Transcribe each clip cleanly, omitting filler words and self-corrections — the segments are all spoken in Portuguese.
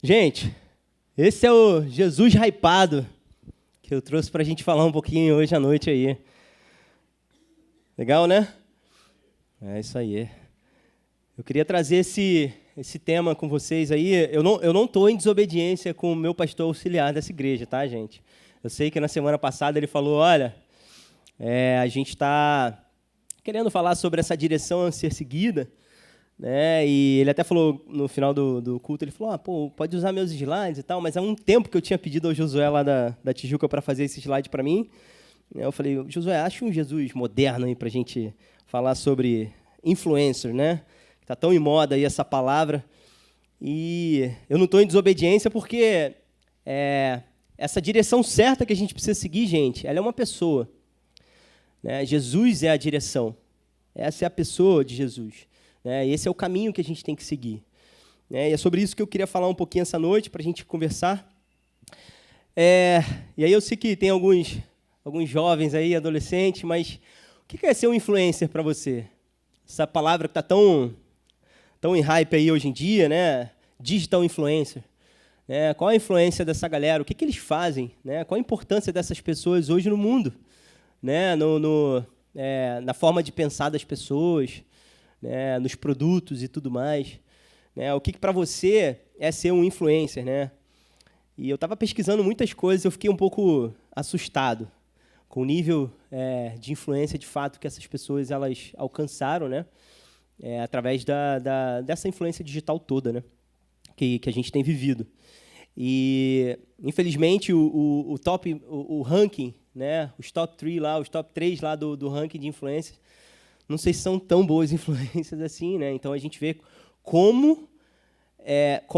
Gente, esse é o Jesus hypado que eu trouxe para a gente falar um pouquinho hoje à noite aí. Legal, né? É isso aí. Eu queria trazer esse tema com vocês aí. Eu não estou em desobediência com o meu pastor auxiliar dessa igreja, tá, gente? Eu sei que na semana passada ele falou, olha, a gente está querendo falar sobre essa direção a ser seguida, né? E ele até falou no final do culto, ele falou, pode usar meus slides e tal, mas há um tempo que eu tinha pedido ao Josué lá da Tijuca para fazer esse slide para mim. Eu falei, Josué, acha um Jesus moderno aí para a gente falar sobre influencer, né? Está tão em moda aí essa palavra. E eu não estou em desobediência porque essa direção certa que a gente precisa seguir, gente, ela é uma pessoa, né? Jesus é a direção. Essa é a pessoa de Jesus. Esse é o caminho que a gente tem que seguir. E é sobre isso que eu queria falar um pouquinho essa noite, para a gente conversar. E aí eu sei que tem alguns jovens aí, adolescentes, mas o que é ser um influencer para você? Essa palavra que está tão em hype aí hoje em dia, né? Digital influencer. Qual a influência dessa galera? O que eles fazem? Qual a importância dessas pessoas hoje no mundo? Na forma de pensar das pessoas, nos produtos e tudo mais. O que para você é ser um influencer, né? E eu estava pesquisando muitas coisas, eu fiquei um pouco assustado com o nível de influência, de fato, que essas pessoas elas alcançaram, né? Através dessa influência digital toda, né? Que a gente tem vivido. E, infelizmente, o ranking, né? Os top 3 lá, os top 3 lá do ranking de influências, não sei se são tão boas influências assim, né? Então, a gente vê como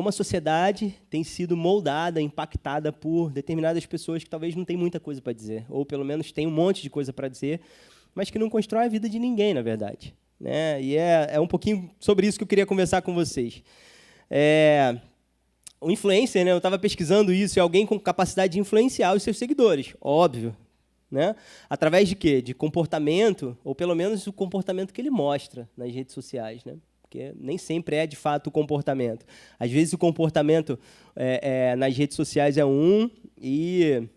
a sociedade tem sido moldada, impactada por determinadas pessoas que talvez não tenham muita coisa para dizer, ou pelo menos tem um monte de coisa para dizer, mas que não constrói a vida de ninguém, na verdade. E é um pouquinho sobre isso que eu queria conversar com vocês. O influencer, né? Eu estava pesquisando isso, é alguém com capacidade de influenciar os seus seguidores, óbvio. Através de quê? De comportamento, ou pelo menos o comportamento que ele mostra nas redes sociais, né? Porque nem sempre é, de fato, o comportamento. Às vezes, o comportamento nas redes sociais é um e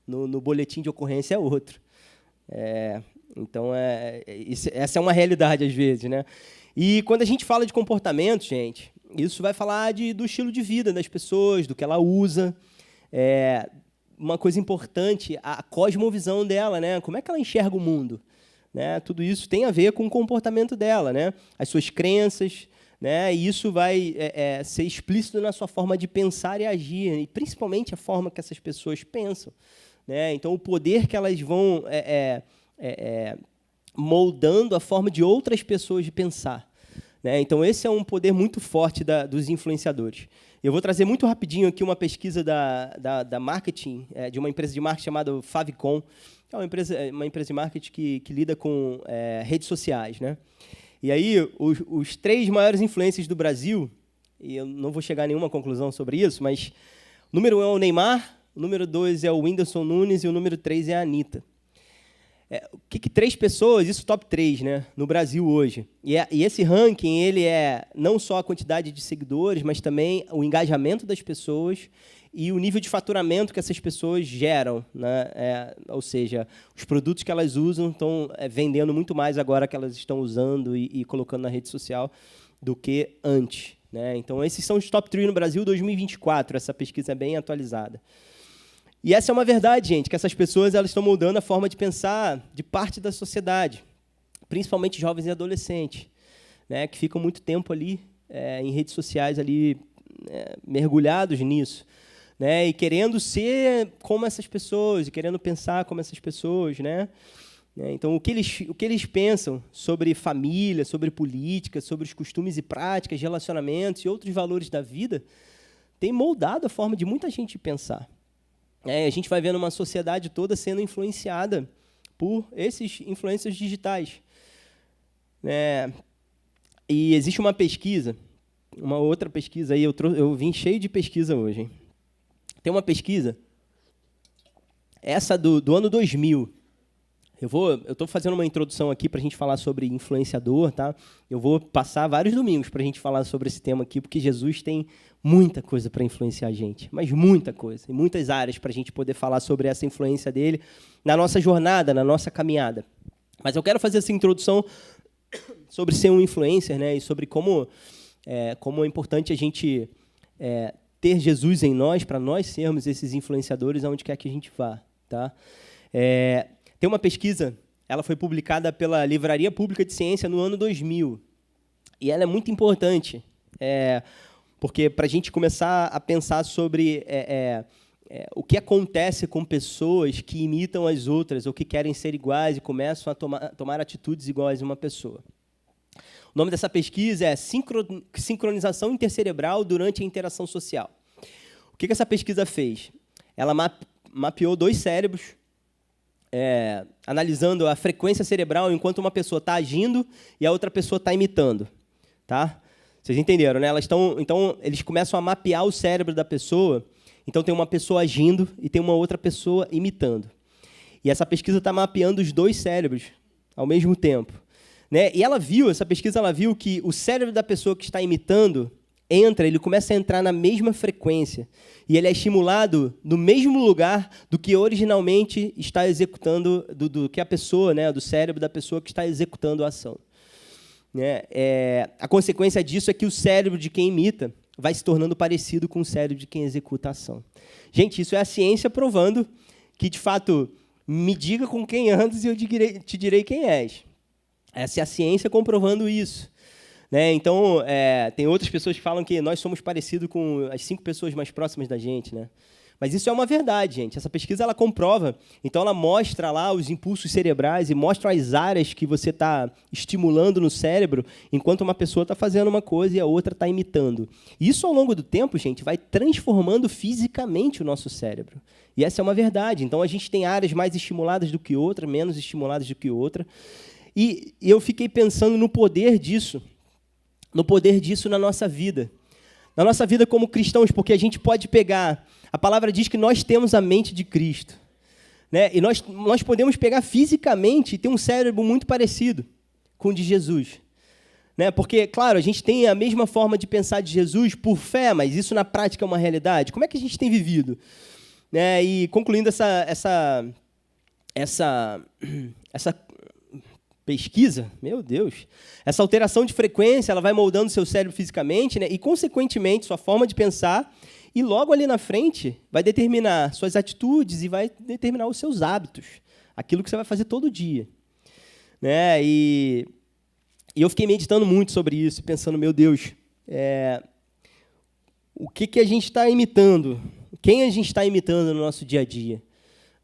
no boletim de ocorrência é outro. Então, essa é uma realidade, às vezes, né? E quando a gente fala de comportamento, gente, isso vai falar do estilo de vida das pessoas, do que ela usa. Uma coisa importante, a cosmovisão dela, né? Como é que ela enxerga o mundo? Tudo isso tem a ver com o comportamento dela, né? As suas crenças, né? E isso vai ser explícito na sua forma de pensar e agir, e principalmente a forma que essas pessoas pensam, né? Então, o poder que elas vão moldando a forma de outras pessoas de pensar. Então, esse é um poder muito forte dos influenciadores. Eu vou trazer muito rapidinho aqui uma pesquisa da marketing, de uma empresa de marketing chamada Favicon, que é uma empresa de marketing que lida com redes sociais, né? E aí, os 3 maiores influencers do Brasil, e eu não vou chegar a nenhuma conclusão sobre isso, mas o número 1 é o Neymar, o número 2 é o Whindersson Nunes e o número 3 é a Anitta. O que 3 pessoas, isso top 3, né, no Brasil hoje. E esse ranking, ele é não só a quantidade de seguidores, mas também o engajamento das pessoas e o nível de faturamento que essas pessoas geram, né? Ou seja, os produtos que elas usam estão vendendo muito mais agora que elas estão usando e colocando na rede social do que antes, né? Então, esses são os top 3 no Brasil 2024, essa pesquisa é bem atualizada. E essa é uma verdade, gente, que essas pessoas elas estão moldando a forma de pensar de parte da sociedade, principalmente jovens e adolescentes, né, que ficam muito tempo ali em redes sociais ali mergulhados nisso, né, e querendo ser como essas pessoas, e querendo pensar como essas pessoas, né? Então, o que eles pensam sobre família, sobre política, sobre os costumes e práticas, relacionamentos e outros valores da vida, tem moldado a forma de muita gente pensar. A gente vai vendo uma sociedade toda sendo influenciada por esses influencers digitais. E existe uma pesquisa, uma outra pesquisa aí, eu vim cheio de pesquisa hoje, hein? Tem uma pesquisa, essa do ano 2000, Eu estou fazendo uma introdução aqui para a gente falar sobre influenciador, tá? Eu vou passar vários domingos para a gente falar sobre esse tema aqui, porque Jesus tem muita coisa para influenciar a gente, mas muita coisa, em muitas áreas para a gente poder falar sobre essa influência dele na nossa jornada, na nossa caminhada. Mas eu quero fazer essa introdução sobre ser um influencer, né? E sobre como é importante a gente ter Jesus em nós, para nós sermos esses influenciadores aonde quer que a gente vá, tá? Tem uma pesquisa, ela foi publicada pela Livraria Pública de Ciência no ano 2000, e ela é muito importante, porque para a gente começar a pensar sobre o que acontece com pessoas que imitam as outras, ou que querem ser iguais e começam a tomar atitudes iguais a uma pessoa. O nome dessa pesquisa é Sincronização Intercerebral durante a Interação Social. O que essa pesquisa fez? Ela mapeou 2 cérebros, analisando a frequência cerebral enquanto uma pessoa está agindo e a outra pessoa está imitando. Tá? Vocês entenderam, né? Então, eles começam a mapear o cérebro da pessoa. Então, tem uma pessoa agindo e tem uma outra pessoa imitando. E essa pesquisa está mapeando os 2 cérebros ao mesmo tempo. Né? E essa pesquisa viu que o cérebro da pessoa que está imitando ele começa a entrar na mesma frequência e ele é estimulado no mesmo lugar do que originalmente está executando, do que a pessoa, né, do cérebro da pessoa que está executando a ação. Né? A consequência disso é que o cérebro de quem imita vai se tornando parecido com o cérebro de quem executa a ação. Gente, isso é a ciência provando que, de fato, me diga com quem andas e eu te direi quem és. Essa é a ciência comprovando isso. Né? Então, tem outras pessoas que falam que nós somos parecidos com as 5 pessoas mais próximas da gente. Né? Mas isso é uma verdade, gente. Essa pesquisa ela comprova. Então, ela mostra lá os impulsos cerebrais e mostra as áreas que você está estimulando no cérebro enquanto uma pessoa está fazendo uma coisa e a outra está imitando. Isso, ao longo do tempo, gente, vai transformando fisicamente o nosso cérebro. E essa é uma verdade. Então, a gente tem áreas mais estimuladas do que outra, menos estimuladas do que outra. E eu fiquei pensando no poder disso na nossa vida. Na nossa vida como cristãos, porque a gente pode pegar... A palavra diz que nós temos a mente de Cristo. Né? E nós podemos pegar fisicamente e ter um cérebro muito parecido com o de Jesus. Né? Porque, claro, a gente tem a mesma forma de pensar de Jesus por fé, mas isso na prática é uma realidade. Como é que a gente tem vivido? Né? E concluindo essa pesquisa, meu Deus, essa alteração de frequência ela vai moldando seu cérebro fisicamente, né? E, consequentemente, sua forma de pensar, e logo ali na frente vai determinar suas atitudes e vai determinar os seus hábitos, aquilo que você vai fazer todo dia. Né? E eu fiquei meditando muito sobre isso, pensando, meu Deus, o que a gente está imitando? Quem a gente está imitando no nosso dia a dia?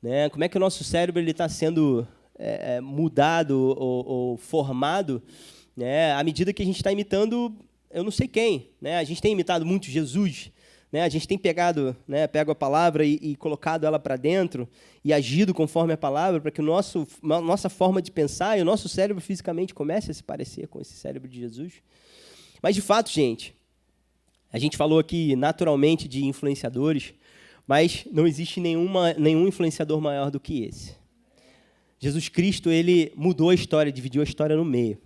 Né? Como é que o nosso cérebro está sendo... mudado ou formado, né, à medida que a gente está imitando, eu não sei quem. Né? A gente tem imitado muito Jesus, né? A gente tem pego a palavra e colocado ela para dentro e agido conforme a palavra para que nossa forma de pensar e o nosso cérebro fisicamente comece a se parecer com esse cérebro de Jesus. Mas, de fato, gente, a gente falou aqui naturalmente de influenciadores, mas não existe nenhum influenciador maior do que esse. Jesus Cristo, ele mudou a história, dividiu a história no meio.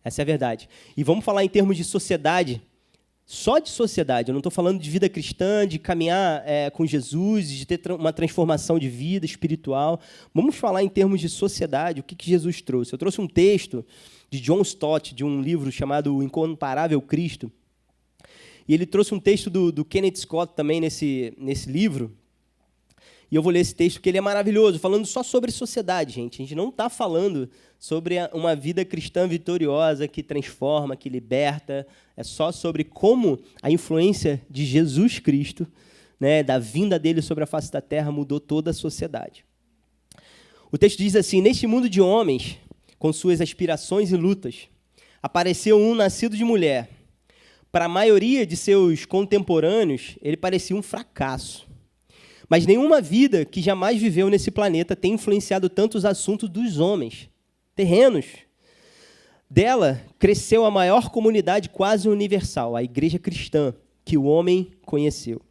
Essa é a verdade. E vamos falar em termos de sociedade, só de sociedade. Eu não estou falando de vida cristã, de caminhar com Jesus, de ter uma transformação de vida espiritual. Vamos falar em termos de sociedade, o que Jesus trouxe. Eu trouxe um texto de John Stott, de um livro chamado O Incomparável Cristo. E ele trouxe um texto do Kenneth Scott também nesse livro. E eu vou ler esse texto, porque ele é maravilhoso, falando só sobre sociedade, gente. A gente não está falando sobre uma vida cristã vitoriosa que transforma, que liberta. É só sobre como a influência de Jesus Cristo, né, da vinda dele sobre a face da terra, mudou toda a sociedade. O texto diz assim: neste mundo de homens, com suas aspirações e lutas, apareceu um nascido de mulher. Para a maioria de seus contemporâneos, ele parecia um fracasso. Mas nenhuma vida que jamais viveu nesse planeta tem influenciado tanto os assuntos dos homens terrenos. Dela cresceu a maior comunidade quase universal, a igreja cristã, que o homem conheceu.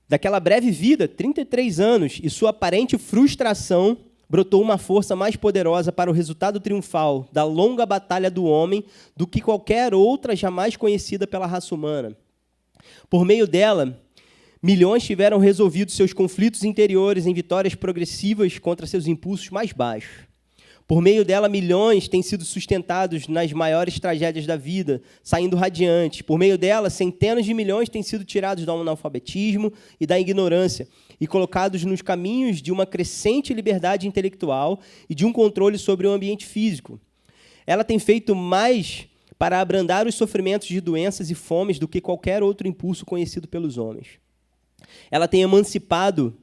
Daquela breve vida, 33 anos, e sua aparente frustração brotou uma força mais poderosa para o resultado triunfal da longa batalha do homem do que qualquer outra jamais conhecida pela raça humana. Por meio dela, milhões tiveram resolvido seus conflitos interiores em vitórias progressivas contra seus impulsos mais baixos. Por meio dela, milhões têm sido sustentados nas maiores tragédias da vida, saindo radiantes. Por meio dela, centenas de milhões têm sido tirados do analfabetismo e da ignorância e colocados nos caminhos de uma crescente liberdade intelectual e de um controle sobre o ambiente físico. Ela tem feito mais para abrandar os sofrimentos de doenças e fomes do que qualquer outro impulso conhecido pelos homens. Ela tem emancipado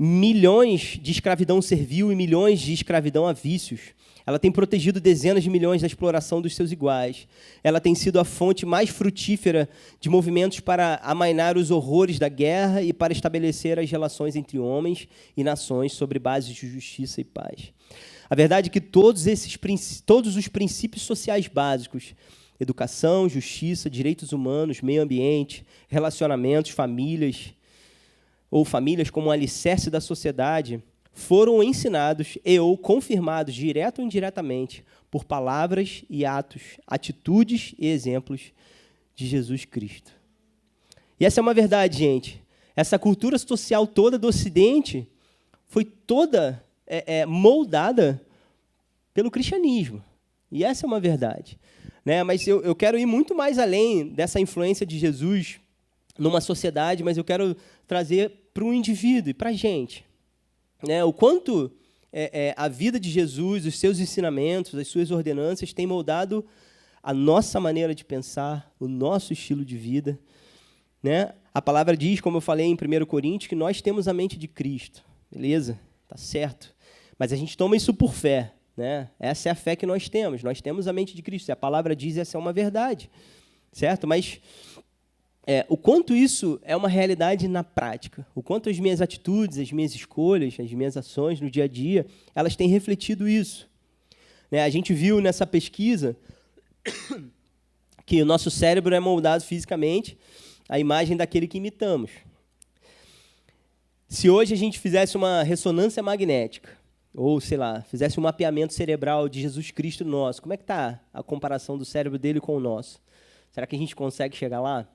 milhões de escravidão servil e milhões de escravidão a vícios. Ela tem protegido dezenas de milhões da exploração dos seus iguais. Ela tem sido a fonte mais frutífera de movimentos para amainar os horrores da guerra e para estabelecer as relações entre homens e nações sobre bases de justiça e paz. A verdade é que todos os princípios sociais básicos, educação, justiça, direitos humanos, meio ambiente, relacionamentos, famílias como um alicerce da sociedade, foram ensinados ou confirmados, direto ou indiretamente, por palavras e atos, atitudes e exemplos de Jesus Cristo. E essa é uma verdade, gente. Essa cultura social toda do Ocidente foi toda moldada pelo cristianismo. E essa é uma verdade. Né? Mas eu quero ir muito mais além dessa influência de Jesus numa sociedade, mas eu quero trazer para o indivíduo e para a gente. Né? O quanto a vida de Jesus, os seus ensinamentos, as suas ordenanças têm moldado a nossa maneira de pensar, o nosso estilo de vida. Né? A palavra diz, como eu falei em 1 Coríntios, que nós temos a mente de Cristo. Beleza? Tá certo. Mas a gente toma isso por fé. Né? Essa é a fé que nós temos. Nós temos a mente de Cristo. Se a palavra diz, essa é uma verdade. Certo? Mas o quanto isso é uma realidade na prática, o quanto as minhas atitudes, as minhas escolhas, as minhas ações no dia a dia, elas têm refletido isso. Né? A gente viu nessa pesquisa que o nosso cérebro é moldado fisicamente à imagem daquele que imitamos. Se hoje a gente fizesse uma ressonância magnética, ou, sei lá, fizesse um mapeamento cerebral de Jesus Cristo nosso, como é que está a comparação do cérebro dele com o nosso? Será que a gente consegue chegar lá?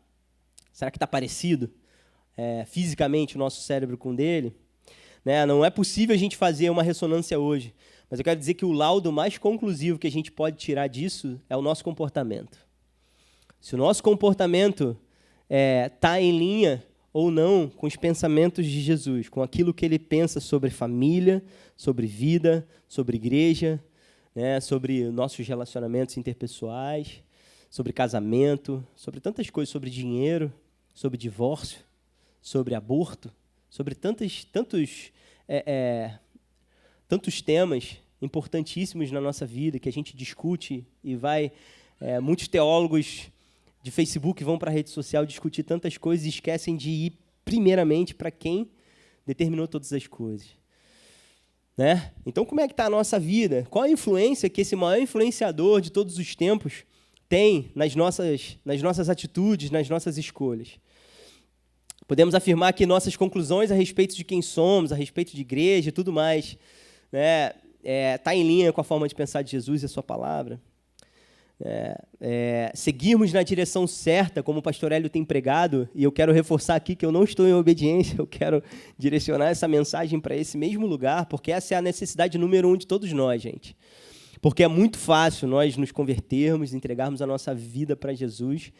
Será que está parecido fisicamente o nosso cérebro com o dele? Né? Não é possível a gente fazer uma ressonância hoje, mas eu quero dizer que o laudo mais conclusivo que a gente pode tirar disso é o nosso comportamento. Se o nosso comportamento está em linha ou não com os pensamentos de Jesus, com aquilo que ele pensa sobre família, sobre vida, sobre igreja, né? Sobre nossos relacionamentos interpessoais, sobre casamento, sobre tantas coisas, sobre dinheiro, sobre divórcio, sobre aborto, sobre tantos temas importantíssimos na nossa vida que a gente discute e vai... muitos teólogos de Facebook vão para a rede social discutir tantas coisas e esquecem de ir primeiramente para quem determinou todas as coisas. Né? Então, como é que está a nossa vida? Qual a influência que esse maior influenciador de todos os tempos tem nas nossas atitudes, nas nossas escolhas? Podemos afirmar que nossas conclusões a respeito de quem somos, a respeito de igreja e tudo mais, né, tá em linha com a forma de pensar de Jesus e a sua palavra. Seguirmos na direção certa, como o pastor Hélio tem pregado, e eu quero reforçar aqui que eu não estou em obediência, eu quero direcionar essa mensagem para esse mesmo lugar, porque essa é a necessidade número 1 de todos nós, gente. Porque é muito fácil nós nos convertermos, entregarmos a nossa vida para Jesus,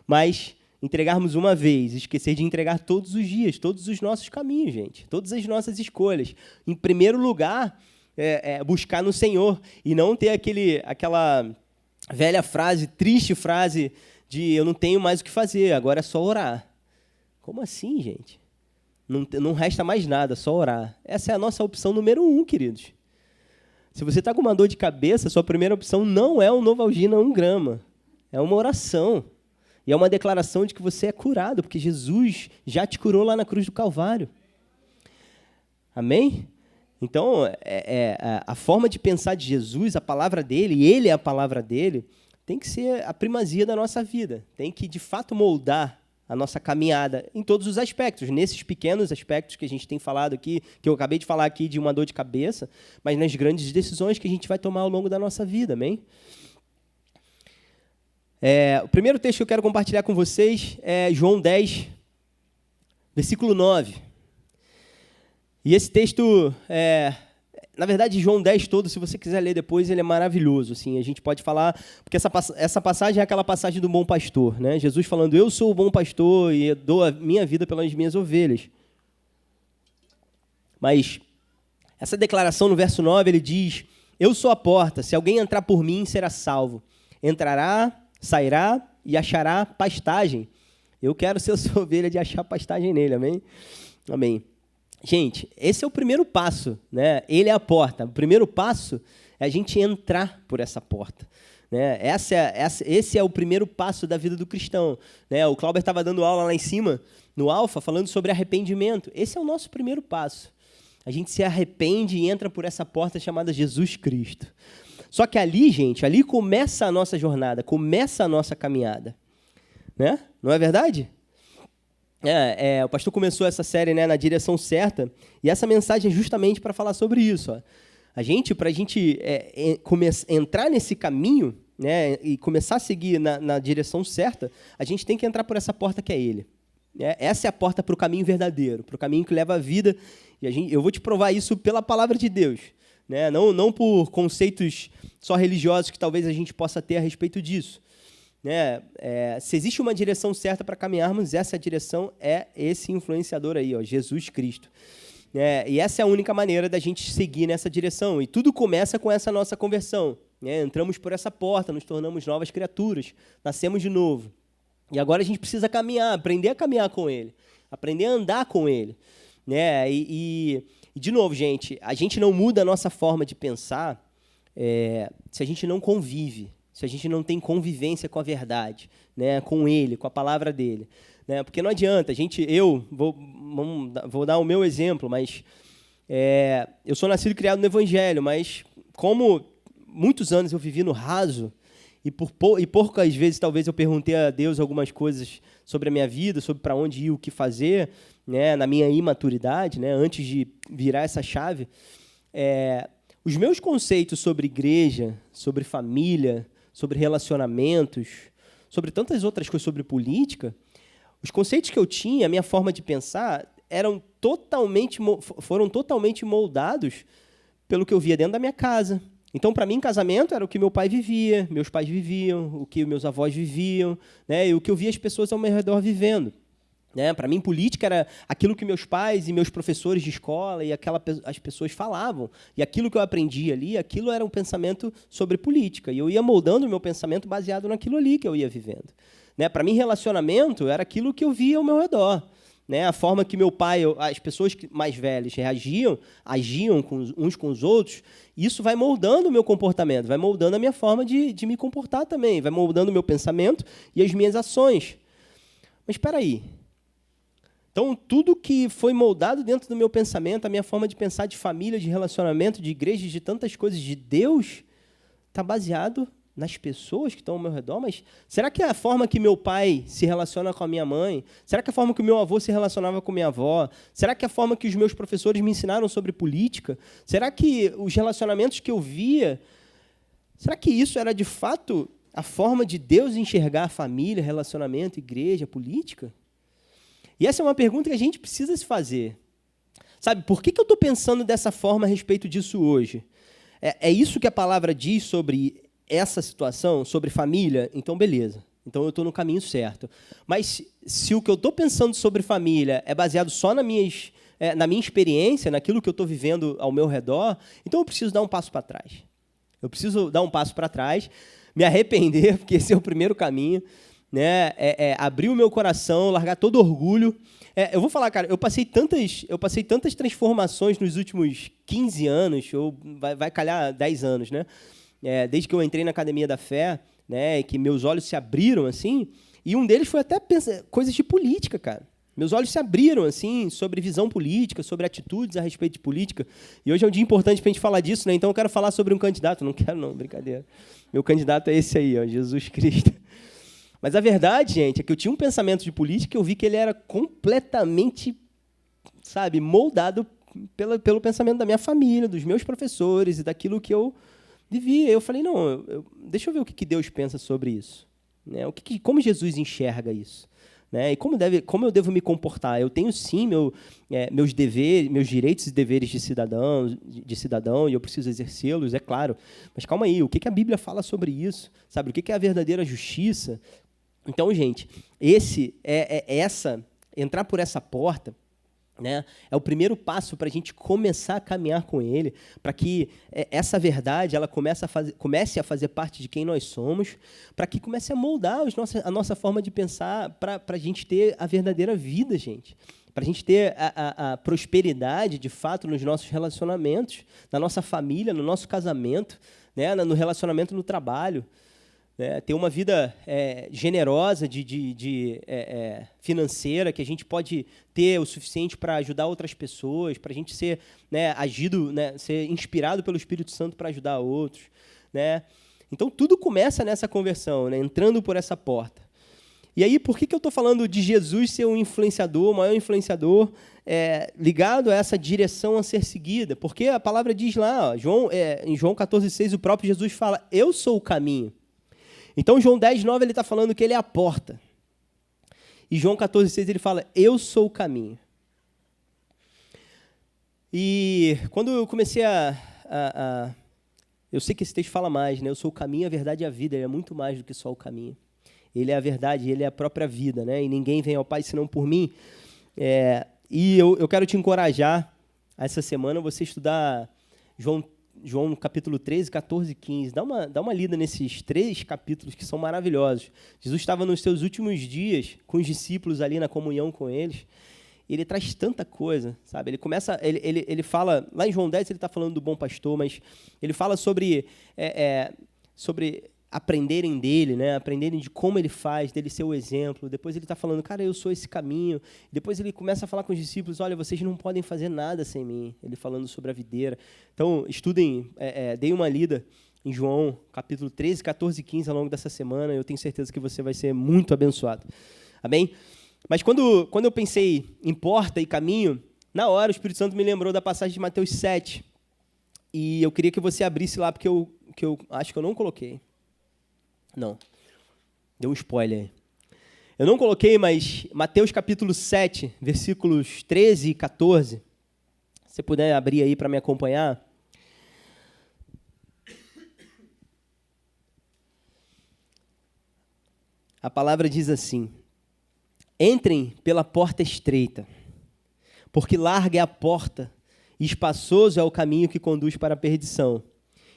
mas entregarmos uma vez, esquecer de entregar todos os dias, todos os nossos caminhos, gente, todas as nossas escolhas. Em primeiro lugar, buscar no Senhor e não ter aquela velha frase, triste frase de eu não tenho mais o que fazer, agora é só orar. Como assim, gente? Não resta mais nada, só orar. Essa é a nossa opção número 1, queridos. Se você está com uma dor de cabeça, sua primeira opção não é um Novalgina 1 grama. É uma oração. E é uma declaração de que você é curado, porque Jesus já te curou lá na cruz do Calvário. Amém? Então, a forma de pensar de Jesus, a palavra dele, e ele é a palavra dele, tem que ser a primazia da nossa vida. Tem que, de fato, moldar a nossa caminhada em todos os aspectos, nesses pequenos aspectos que a gente tem falado aqui, que eu acabei de falar aqui de uma dor de cabeça, mas nas grandes decisões que a gente vai tomar ao longo da nossa vida, amém? O primeiro texto que eu quero compartilhar com vocês é João 10, versículo 9. E esse texto, na verdade, João 10 todo, se você quiser ler depois, ele é maravilhoso. Assim, a gente pode falar, porque essa passagem é aquela passagem do bom pastor, né? Jesus falando, eu sou o bom pastor e dou a minha vida pelas minhas ovelhas. Mas essa declaração no verso 9, ele diz, eu sou a porta, se alguém entrar por mim, será salvo. Entrará, sairá e achará pastagem. Eu quero ser sua ovelha de achar pastagem nele, amém? Amém. Gente, esse é o primeiro passo, né? Ele é a porta. O primeiro passo é a gente entrar por essa porta, né? Esse é o primeiro passo da vida do cristão, né? O Clauber estava dando aula lá em cima, no Alfa, falando sobre arrependimento. Esse é o nosso primeiro passo. A gente se arrepende e entra por essa porta chamada Jesus Cristo. Só que ali, gente, ali começa a nossa jornada, começa a nossa caminhada, né? Não é verdade? O pastor começou essa série, né, na direção certa, e essa mensagem é justamente para falar sobre isso. Ó. Para a gente entrar nesse caminho, né, e começar a seguir na direção certa, a gente tem que entrar por essa porta que é Ele. Essa é a porta para o caminho verdadeiro, para o caminho que leva à vida. E eu vou te provar isso pela palavra de Deus, né, não por conceitos só religiosos que talvez a gente possa ter a respeito disso. Né? Se existe uma direção certa para caminharmos, essa direção é esse influenciador aí, ó, Jesus Cristo. E essa é a única maneira da gente seguir nessa direção. E tudo começa com essa nossa conversão. Né? Entramos por essa porta, nos tornamos novas criaturas, nascemos de novo. E agora a gente precisa caminhar, aprender a caminhar com Ele, aprender a andar com Ele. Né? E de novo, gente, a gente não muda a nossa forma de pensar se a gente não convive. Se a gente não tem convivência com a verdade, né, com Ele, com a palavra dEle. Né, porque não adianta, vou dar o meu exemplo, mas eu sou nascido e criado no Evangelho, mas como muitos anos eu vivi no raso, e poucas vezes talvez eu perguntei a Deus algumas coisas sobre a minha vida, sobre para onde ir, o que fazer, né, na minha imaturidade, né, antes de virar essa chave, os meus conceitos sobre igreja, sobre família, sobre relacionamentos, sobre tantas outras coisas, sobre política, os conceitos que eu tinha, a minha forma de pensar, foram totalmente moldados pelo que eu via dentro da minha casa. Então, para mim, casamento era o que meu pai vivia, meus pais viviam, o que meus avós viviam, né, e o que eu via as pessoas ao meu redor vivendo. Né? Para mim, política era aquilo que meus pais e meus professores de escola e as pessoas falavam. E aquilo que eu aprendi ali, aquilo era um pensamento sobre política. E eu ia moldando o meu pensamento baseado naquilo ali que eu ia vivendo. Né? Para mim, relacionamento era aquilo que eu via ao meu redor. Né? A forma que meu pai, as pessoas mais velhas agiam uns com os outros, isso vai moldando o meu comportamento, vai moldando a minha forma de me comportar também, vai moldando o meu pensamento e as minhas ações. Mas espera aí. Então, tudo que foi moldado dentro do meu pensamento, a minha forma de pensar de família, de relacionamento, de igreja, de tantas coisas, de Deus, está baseado nas pessoas que estão ao meu redor. Mas será que é a forma que meu pai se relaciona com a minha mãe? Será que é a forma que o meu avô se relacionava com a minha avó? Será que é a forma que os meus professores me ensinaram sobre política? Será que os relacionamentos que eu via, será que isso era de fato a forma de Deus enxergar a família, relacionamento, igreja, política? E essa é uma pergunta que a gente precisa se fazer. Sabe, por que eu estou pensando dessa forma a respeito disso hoje? É isso que a palavra diz sobre essa situação, sobre família? Então, beleza. Então, eu estou no caminho certo. Mas se o que eu estou pensando sobre família é baseado só na minha experiência, naquilo que eu estou vivendo ao meu redor, então eu preciso dar um passo para trás. Eu preciso dar um passo para trás, me arrepender, porque esse é o primeiro caminho. Né, abrir o meu coração, largar todo orgulho. Eu vou falar, cara, eu passei tantas transformações nos últimos 15 anos, ou vai calhar 10 anos, né? Desde que eu entrei na Academia da Fé, né, que meus olhos se abriram, assim, e um deles foi até coisas de política, cara. Meus olhos se abriram, assim, sobre visão política, sobre atitudes a respeito de política. E hoje é um dia importante para a gente falar disso, né? Então eu quero falar sobre um candidato. Não quero, não, brincadeira. Meu candidato é esse aí, ó, Jesus Cristo. Mas a verdade, gente, é que eu tinha um pensamento de política e eu vi que ele era completamente, sabe, moldado pelo pensamento da minha família, dos meus professores e daquilo que eu vivia. Eu falei, não, deixa eu ver o que Deus pensa sobre isso. Né? Como Jesus enxerga isso? Né? E como eu devo me comportar? Eu tenho, sim, meus deveres, meus direitos e deveres de cidadão, e eu preciso exercê-los, é claro. Mas calma aí, o que a Bíblia fala sobre isso? Sabe, o que é a verdadeira justiça? Então, gente, entrar por essa porta, né, é o primeiro passo para a gente começar a caminhar com Ele, para que essa verdade ela comece a fazer parte de quem nós somos, para que comece a moldar a nossa forma de pensar, para a gente ter a verdadeira vida, gente. Para a gente ter a prosperidade, de fato, nos nossos relacionamentos, na nossa família, no nosso casamento, né, no relacionamento no trabalho. Ter uma vida generosa, financeira, que a gente pode ter o suficiente para ajudar outras pessoas, para a gente ser agido, ser inspirado pelo Espírito Santo para ajudar outros. Né? Então, tudo começa nessa conversão, entrando por essa porta. E aí, por que eu estou falando de Jesus ser um influenciador, o maior influenciador, ligado a essa direção a ser seguida? Porque a palavra diz lá, em João 14,6, o próprio Jesus fala, eu sou o caminho. Então, João 10,9, ele está falando que ele é a porta. E João 14,6, ele fala, eu sou o caminho. E quando eu comecei eu sei que esse texto fala mais, né? Eu sou o caminho, a verdade e a vida. Ele é muito mais do que só o caminho. Ele é a verdade, ele é a própria vida, né? E ninguém vem ao Pai senão por mim. E eu quero te encorajar, essa semana, você estudar João capítulo 13, 14 e 15. Dá uma lida nesses 3 capítulos que são maravilhosos. Jesus estava nos seus últimos dias com os discípulos ali na comunhão com eles. E ele traz tanta coisa, sabe? Ele fala, lá em João 10 ele está falando do bom pastor, mas ele fala sobre aprenderem dele, né? Aprenderem de como ele faz, dele ser o exemplo. Depois ele está falando, cara, eu sou esse caminho. Depois ele começa a falar com os discípulos, olha, vocês não podem fazer nada sem mim. Ele falando sobre a videira. Então, estudem, deem uma lida em João, capítulo 13, 14 e 15, ao longo dessa semana. Eu tenho certeza que você vai ser muito abençoado. Amém? Mas quando eu pensei em porta e caminho, na hora o Espírito Santo me lembrou da passagem de Mateus 7. E eu queria que você abrisse lá, porque eu acho que eu não coloquei. Não, deu um spoiler aí. Eu não coloquei, mas Mateus capítulo 7, versículos 13 e 14. Se você puder abrir aí para me acompanhar. A palavra diz assim, entrem pela porta estreita, porque larga é a porta e espaçoso é o caminho que conduz para a perdição,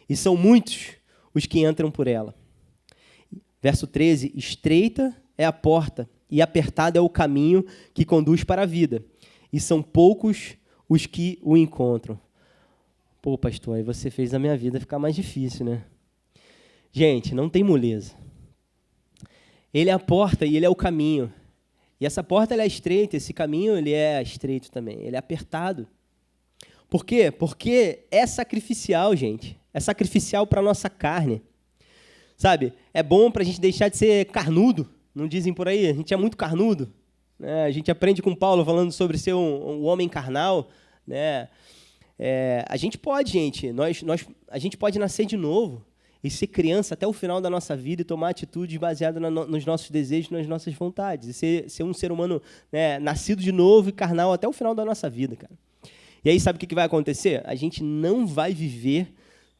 e são muitos os que entram por ela. Verso 13, estreita é a porta e apertado é o caminho que conduz para a vida, e são poucos os que o encontram. Pô, pastor, aí você fez a minha vida ficar mais difícil, né? Gente, não tem moleza. Ele é a porta e ele é o caminho. E essa porta ela é estreita, esse caminho ele é estreito também, ele é apertado. Por quê? Porque é sacrificial, gente. É sacrificial para a nossa carne. Sabe, é bom para a gente deixar de ser carnudo, não dizem por aí? A gente é muito carnudo. Né? A gente aprende com Paulo falando sobre ser um homem carnal. Né? A gente pode, gente, a gente pode nascer de novo e ser criança até o final da nossa vida e tomar atitude baseada nos nossos desejos, nas nossas vontades. E ser um ser humano nascido de novo e carnal até o final da nossa vida, cara. E aí, sabe o que vai acontecer? A gente não vai viver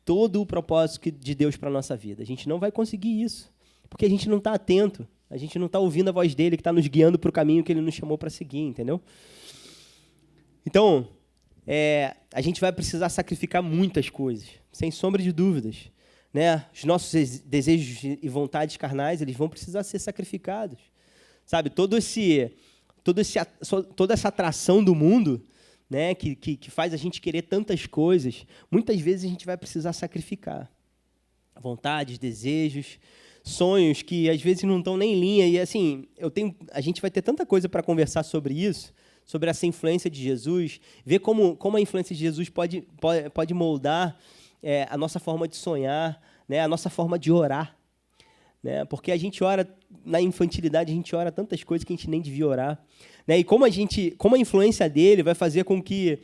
todo o propósito de Deus para a nossa vida. A gente não vai conseguir isso, porque a gente não está atento, a gente não está ouvindo a voz dele que está nos guiando para o caminho que ele nos chamou para seguir, entendeu? Então, a gente vai precisar sacrificar muitas coisas, sem sombra de dúvidas. Né? Os nossos desejos e vontades carnais, eles vão precisar ser sacrificados. Sabe, toda essa atração do mundo, né, que faz a gente querer tantas coisas, muitas vezes a gente vai precisar sacrificar. Vontades, desejos, sonhos que às vezes não estão nem em linha. E assim, a gente vai ter tanta coisa para conversar sobre isso, sobre essa influência de Jesus, ver como a influência de Jesus pode moldar a nossa forma de sonhar, né, a nossa forma de orar. né? Porque a gente ora, na infantilidade, a gente ora tantas coisas que a gente nem devia orar. Né? E como a influência dele vai fazer com que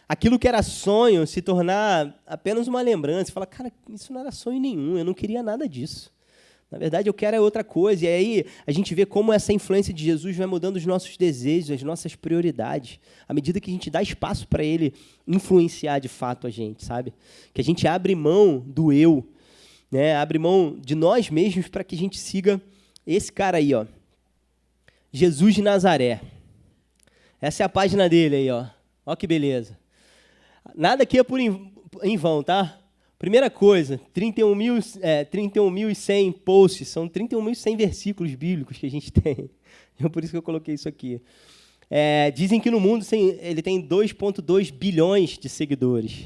aquilo que era sonho se tornar apenas uma lembrança. Você fala, cara, isso não era sonho nenhum, eu não queria nada disso. Na verdade, eu quero outra coisa. E aí a gente vê como essa influência de Jesus vai mudando os nossos desejos, as nossas prioridades, à medida que a gente dá espaço para ele influenciar de fato a gente, sabe? Que a gente abre mão do eu, né? Abre mão de nós mesmos para que a gente siga esse cara aí, ó. Jesus de Nazaré. Essa é a página dele aí, ó. Ó que beleza. Nada aqui é em vão, tá? Primeira coisa, 31.100 posts, são 31.100 versículos bíblicos que a gente tem. É por isso que eu coloquei isso aqui. Dizem que no mundo ele tem 2,2 bilhões de seguidores.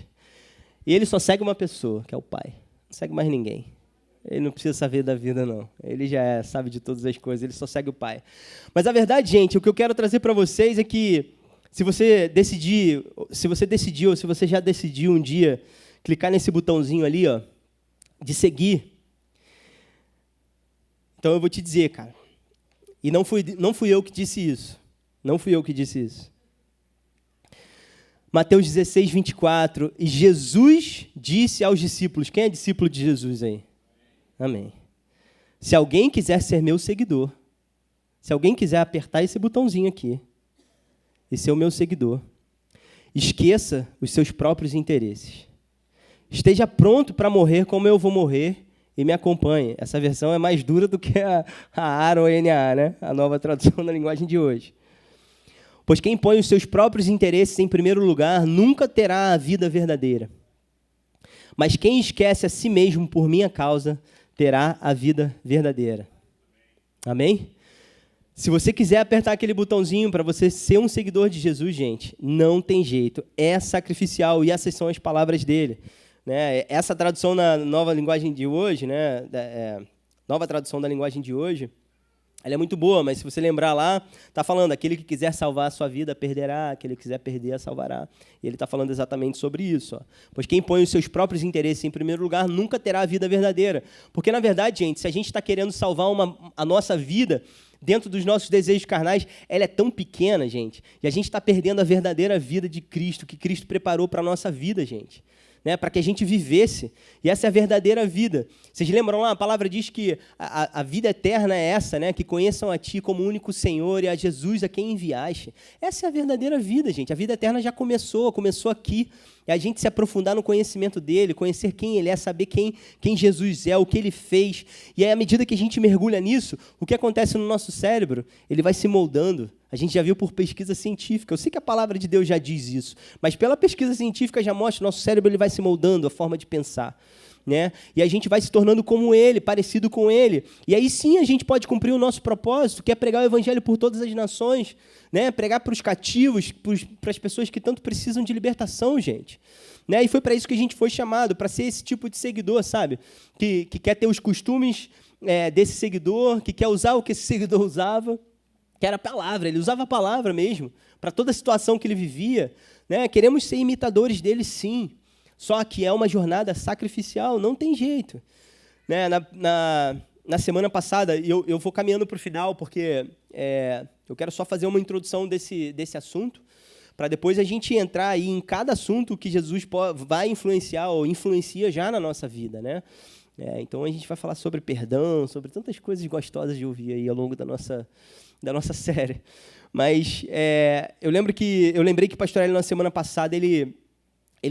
E ele só segue uma pessoa, que é o Pai. Não segue mais ninguém. Ele não precisa saber da vida, não. Ele já sabe de todas as coisas, ele só segue o Pai. Mas a verdade, gente, o que eu quero trazer para vocês é que se você decidiu, ou se você já decidiu um dia clicar nesse botãozinho ali, ó, de seguir, então eu vou te dizer, cara, e não fui eu que disse isso. Não fui eu que disse isso. Mateus 16, 24, e Jesus disse aos discípulos, quem é discípulo de Jesus aí? Amém. Se alguém quiser ser meu seguidor, se alguém quiser apertar esse botãozinho aqui, e ser o meu seguidor, esqueça os seus próprios interesses. Esteja pronto para morrer como eu vou morrer e me acompanhe. Essa versão é mais dura do que a ARA ou NA, né? A nova tradução da linguagem de hoje. Pois quem põe os seus próprios interesses em primeiro lugar nunca terá a vida verdadeira. Mas quem esquece a si mesmo por minha causa terá a vida verdadeira. Amém? Se você quiser apertar aquele botãozinho para você ser um seguidor de Jesus, gente, não tem jeito. É sacrificial e essas são as palavras dele. Né? Essa tradução na nova linguagem de hoje, né? Nova tradução da linguagem de hoje, ela é muito boa, mas se você lembrar lá, está falando, aquele que quiser salvar a sua vida, perderá, aquele que quiser perder, a salvará. E ele está falando exatamente sobre isso. Ó. Pois quem põe os seus próprios interesses em primeiro lugar nunca terá a vida verdadeira. Porque, na verdade, gente, se a gente está querendo salvar a nossa vida dentro dos nossos desejos carnais, ela é tão pequena, gente, e a gente está perdendo a verdadeira vida de Cristo, que Cristo preparou para a nossa vida, gente. Né, para que a gente vivesse, e essa é a verdadeira vida. Vocês lembram lá, a palavra diz que a vida eterna é essa, né, que conheçam a Ti como único Senhor e a Jesus a quem enviaste. Essa é a verdadeira vida, gente. A vida eterna já começou aqui. É a gente se aprofundar no conhecimento dele, conhecer quem ele é, saber quem Jesus é, o que ele fez. E aí, à medida que a gente mergulha nisso, o que acontece no nosso cérebro? Ele vai se moldando. A gente já viu por pesquisa científica. Eu sei que a palavra de Deus já diz isso, mas pela pesquisa científica já mostra que o nosso cérebro ele vai se moldando, a forma de pensar. Né? E a gente vai se tornando como ele, parecido com ele. E aí sim a gente pode cumprir o nosso propósito, que é pregar o evangelho por todas as nações, né? Pregar para os cativos, para as pessoas que tanto precisam de libertação, gente. Né? E foi para isso que a gente foi chamado, para ser esse tipo de seguidor, sabe? Que quer ter os costumes desse seguidor, que quer usar o que esse seguidor usava, que era a palavra, ele usava a palavra mesmo, para toda a situação que ele vivia. Né? Queremos ser imitadores dele, sim. Só que é uma jornada sacrificial, não tem jeito. Né? Na semana passada, eu vou caminhando para o final, porque eu quero só fazer uma introdução desse assunto, para depois a gente entrar aí em cada assunto que Jesus vai influenciar ou influencia já na nossa vida. Né? Então, a gente vai falar sobre perdão, sobre tantas coisas gostosas de ouvir aí ao longo da nossa série. Mas eu lembrei que o pastor Hélio, na semana passada, ele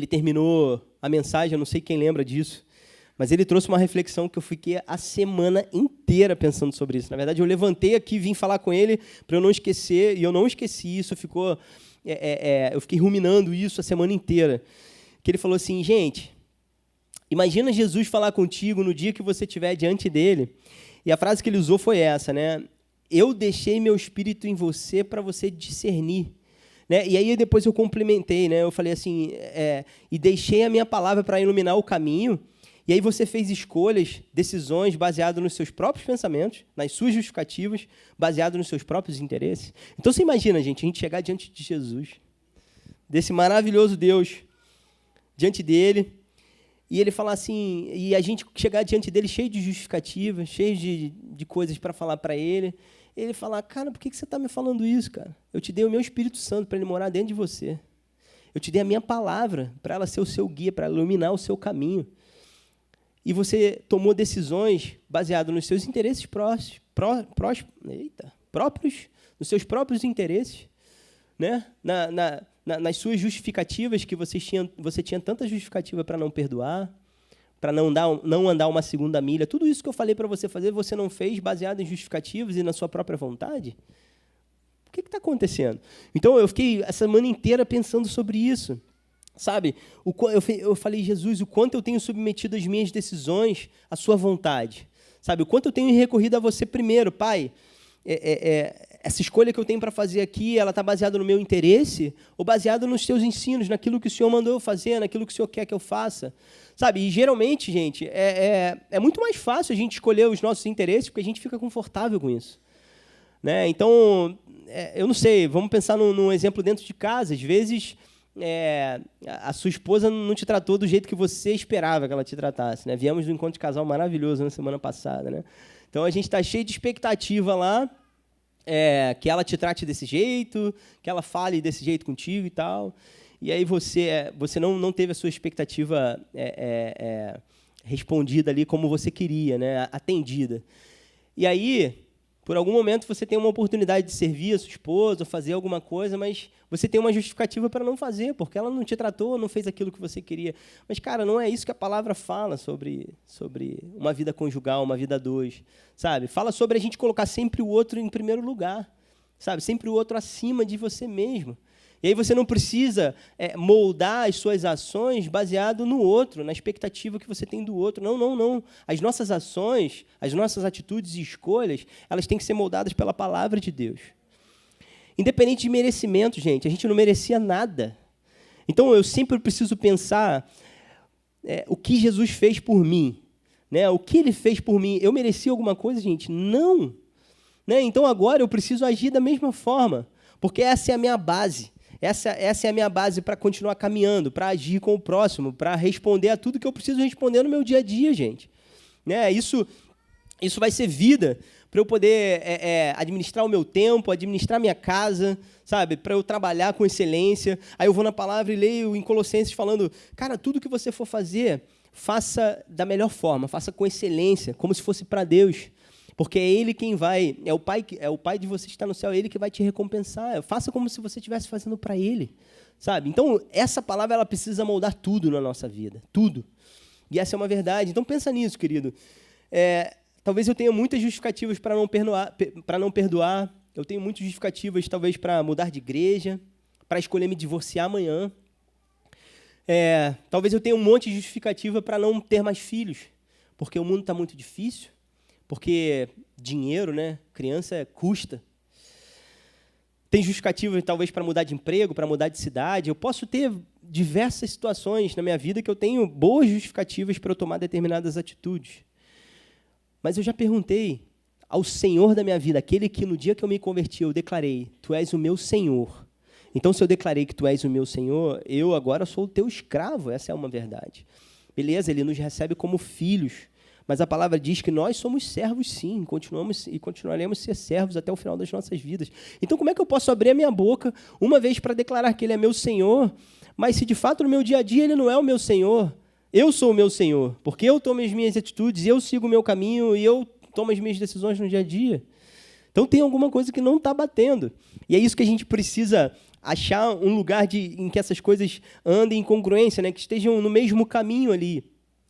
terminou a mensagem, eu não sei quem lembra disso, mas ele trouxe uma reflexão que eu fiquei a semana inteira pensando sobre isso. Na verdade, eu levantei aqui, vim falar com ele para eu não esquecer, e eu não esqueci isso, eu fiquei ruminando isso a semana inteira. Que ele falou assim, gente, imagina Jesus falar contigo no dia que você estiver diante dele, e a frase que ele usou foi essa, né? Eu deixei meu espírito em você para você discernir. Né? E aí depois eu complementei, né? Eu falei assim, e deixei a minha palavra para iluminar o caminho, e aí você fez escolhas, decisões baseadas nos seus próprios pensamentos, nas suas justificativas, baseadas nos seus próprios interesses. Então você imagina, gente, a gente chegar diante de Jesus, desse maravilhoso Deus, diante dele, e ele falar assim, e a gente chegar diante dele cheio de justificativas, cheio de coisas para falar para ele, ele falar, cara, por que você está me falando isso, cara? Eu te dei o meu Espírito Santo para ele morar dentro de você. Eu te dei a minha palavra para ela ser o seu guia, para iluminar o seu caminho. E você tomou decisões baseadas nos seus interesses próprios, nos seus próprios interesses, né? Nas suas justificativas, que você tinha tanta justificativa para não perdoar, para não andar uma segunda milha. Tudo isso que eu falei para você fazer, você não fez baseado em justificativas e na sua própria vontade? O que está acontecendo? Então, eu fiquei a semana inteira pensando sobre isso. Sabe? Eu falei, Jesus, o quanto eu tenho submetido as minhas decisões à sua vontade. Sabe? O quanto eu tenho recorrido a você primeiro. Pai, essa escolha que eu tenho para fazer aqui, ela está baseada no meu interesse ou baseada nos teus ensinos, naquilo que o Senhor mandou eu fazer, naquilo que o Senhor quer que eu faça? Sabe? E, geralmente, gente, é muito mais fácil a gente escolher os nossos interesses porque a gente fica confortável com isso. Né? Então, eu não sei, vamos pensar num exemplo dentro de casa. Às vezes, a sua esposa não te tratou do jeito que você esperava que ela te tratasse. Né? Viemos de um encontro de casal maravilhoso na semana passada. Né? Então, a gente está cheio de expectativa lá, que ela te trate desse jeito, que ela fale desse jeito contigo e tal. E aí você não teve a sua expectativa respondida ali como você queria, né? Atendida. E aí, por algum momento, você tem uma oportunidade de servir a sua esposa, ou fazer alguma coisa, mas você tem uma justificativa para não fazer, porque ela não te tratou, não fez aquilo que você queria. Mas, cara, não é isso que a palavra fala sobre uma vida conjugal, uma vida a dois, sabe? Fala sobre a gente colocar sempre o outro em primeiro lugar, sabe? Sempre o outro acima de você mesmo. E aí você não precisa moldar as suas ações baseado no outro, na expectativa que você tem do outro. Não. As nossas ações, as nossas atitudes e escolhas, elas têm que ser moldadas pela palavra de Deus. Independente de merecimento, gente, a gente não merecia nada. Então, eu sempre preciso pensar o que Jesus fez por mim. Né? O que ele fez por mim? Eu merecia alguma coisa, gente? Não. Né? Então, agora eu preciso agir da mesma forma, porque essa é a minha base. Essa é a minha base para continuar caminhando, para agir com o próximo, para responder a tudo que eu preciso responder no meu dia a dia, gente. Né? Isso vai ser vida para eu poder administrar o meu tempo, administrar minha casa, sabe? Para eu trabalhar com excelência. Aí eu vou na palavra e leio em Colossenses falando, cara, tudo que você for fazer, faça da melhor forma, faça com excelência, como se fosse para Deus. Porque é Ele quem vai, é o Pai de você que está no céu, é Ele que vai te recompensar. Faça como se você estivesse fazendo para Ele, sabe? Então, essa palavra ela precisa moldar tudo na nossa vida, tudo. E essa é uma verdade. Então, pensa nisso, querido. Talvez eu tenha muitas justificativas para não perdoar. Eu tenho muitas justificativas, talvez, para mudar de igreja, para escolher me divorciar amanhã. Talvez eu tenha um monte de justificativa para não ter mais filhos, porque o mundo está muito difícil. Porque dinheiro, né? Criança custa. Tem justificativa, talvez, para mudar de emprego, para mudar de cidade. Eu posso ter diversas situações na minha vida que eu tenho boas justificativas para eu tomar determinadas atitudes. Mas eu já perguntei ao Senhor da minha vida, aquele que no dia que eu me converti, eu declarei, Tu és o meu Senhor. Então, se eu declarei que Tu és o meu Senhor, eu agora sou o Teu escravo. Essa é uma verdade. Beleza, Ele nos recebe como filhos. Mas a palavra diz que nós somos servos, sim, continuaremos a ser servos até o final das nossas vidas. Então, como é que eu posso abrir a minha boca uma vez para declarar que Ele é meu Senhor, mas se de fato no meu dia a dia Ele não é o meu Senhor? Eu sou o meu Senhor, porque eu tomo as minhas atitudes, eu sigo o meu caminho e eu tomo as minhas decisões no dia a dia. Então, tem alguma coisa que não está batendo. E é isso que a gente precisa achar um lugar em que essas coisas andem em congruência, né? Que estejam no mesmo caminho ali.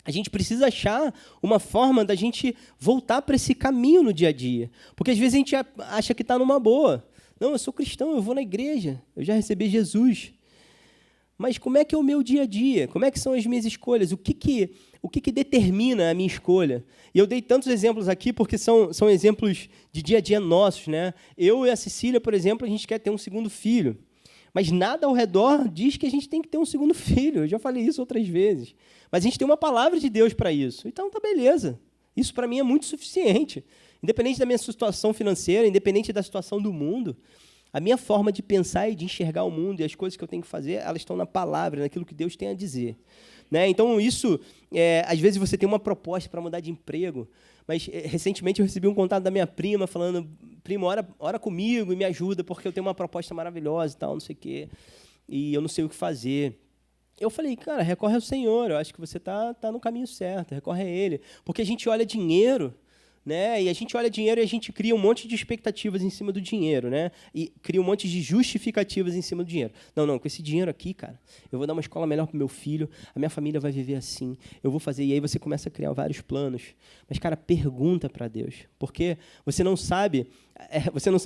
A gente precisa achar uma forma da gente voltar para esse caminho no dia a dia. Porque, às vezes, a gente acha que está numa boa. Não, eu sou cristão, eu vou na igreja, eu já recebi Jesus. Mas como é que é o meu dia a dia? Como é que são as minhas escolhas? O que determina a minha escolha? E eu dei tantos exemplos aqui porque são exemplos de dia a dia nossos. Né? Eu e a Cecília, por exemplo, a gente quer ter um segundo filho. Mas nada ao redor diz que a gente tem que ter um segundo filho. Eu já falei isso outras vezes. Mas a gente tem uma palavra de Deus para isso. Então, tá beleza. Isso, para mim, é muito suficiente. Independente da minha situação financeira, independente da situação do mundo, A minha forma de pensar e de enxergar o mundo e as coisas que eu tenho que fazer, elas estão na palavra, naquilo que Deus tem a dizer. Né? Então, isso, às vezes você tem uma proposta para mudar de emprego, mas recentemente eu recebi um contato da minha prima falando, primo, ora comigo e me ajuda, porque eu tenho uma proposta maravilhosa e tal, não sei o quê, e eu não sei o que fazer. Eu falei, cara, recorre ao Senhor, eu acho que você tá no caminho certo, recorre a Ele. Porque a gente olha dinheiro, né? E a gente olha dinheiro e a gente cria um monte de expectativas em cima do dinheiro, né? E cria um monte de justificativas em cima do dinheiro. Não, com esse dinheiro aqui, cara, eu vou dar uma escola melhor para o meu filho, a minha família vai viver assim, eu vou fazer. E aí você começa a criar vários planos. Mas, cara, pergunta para Deus, porque você não sabe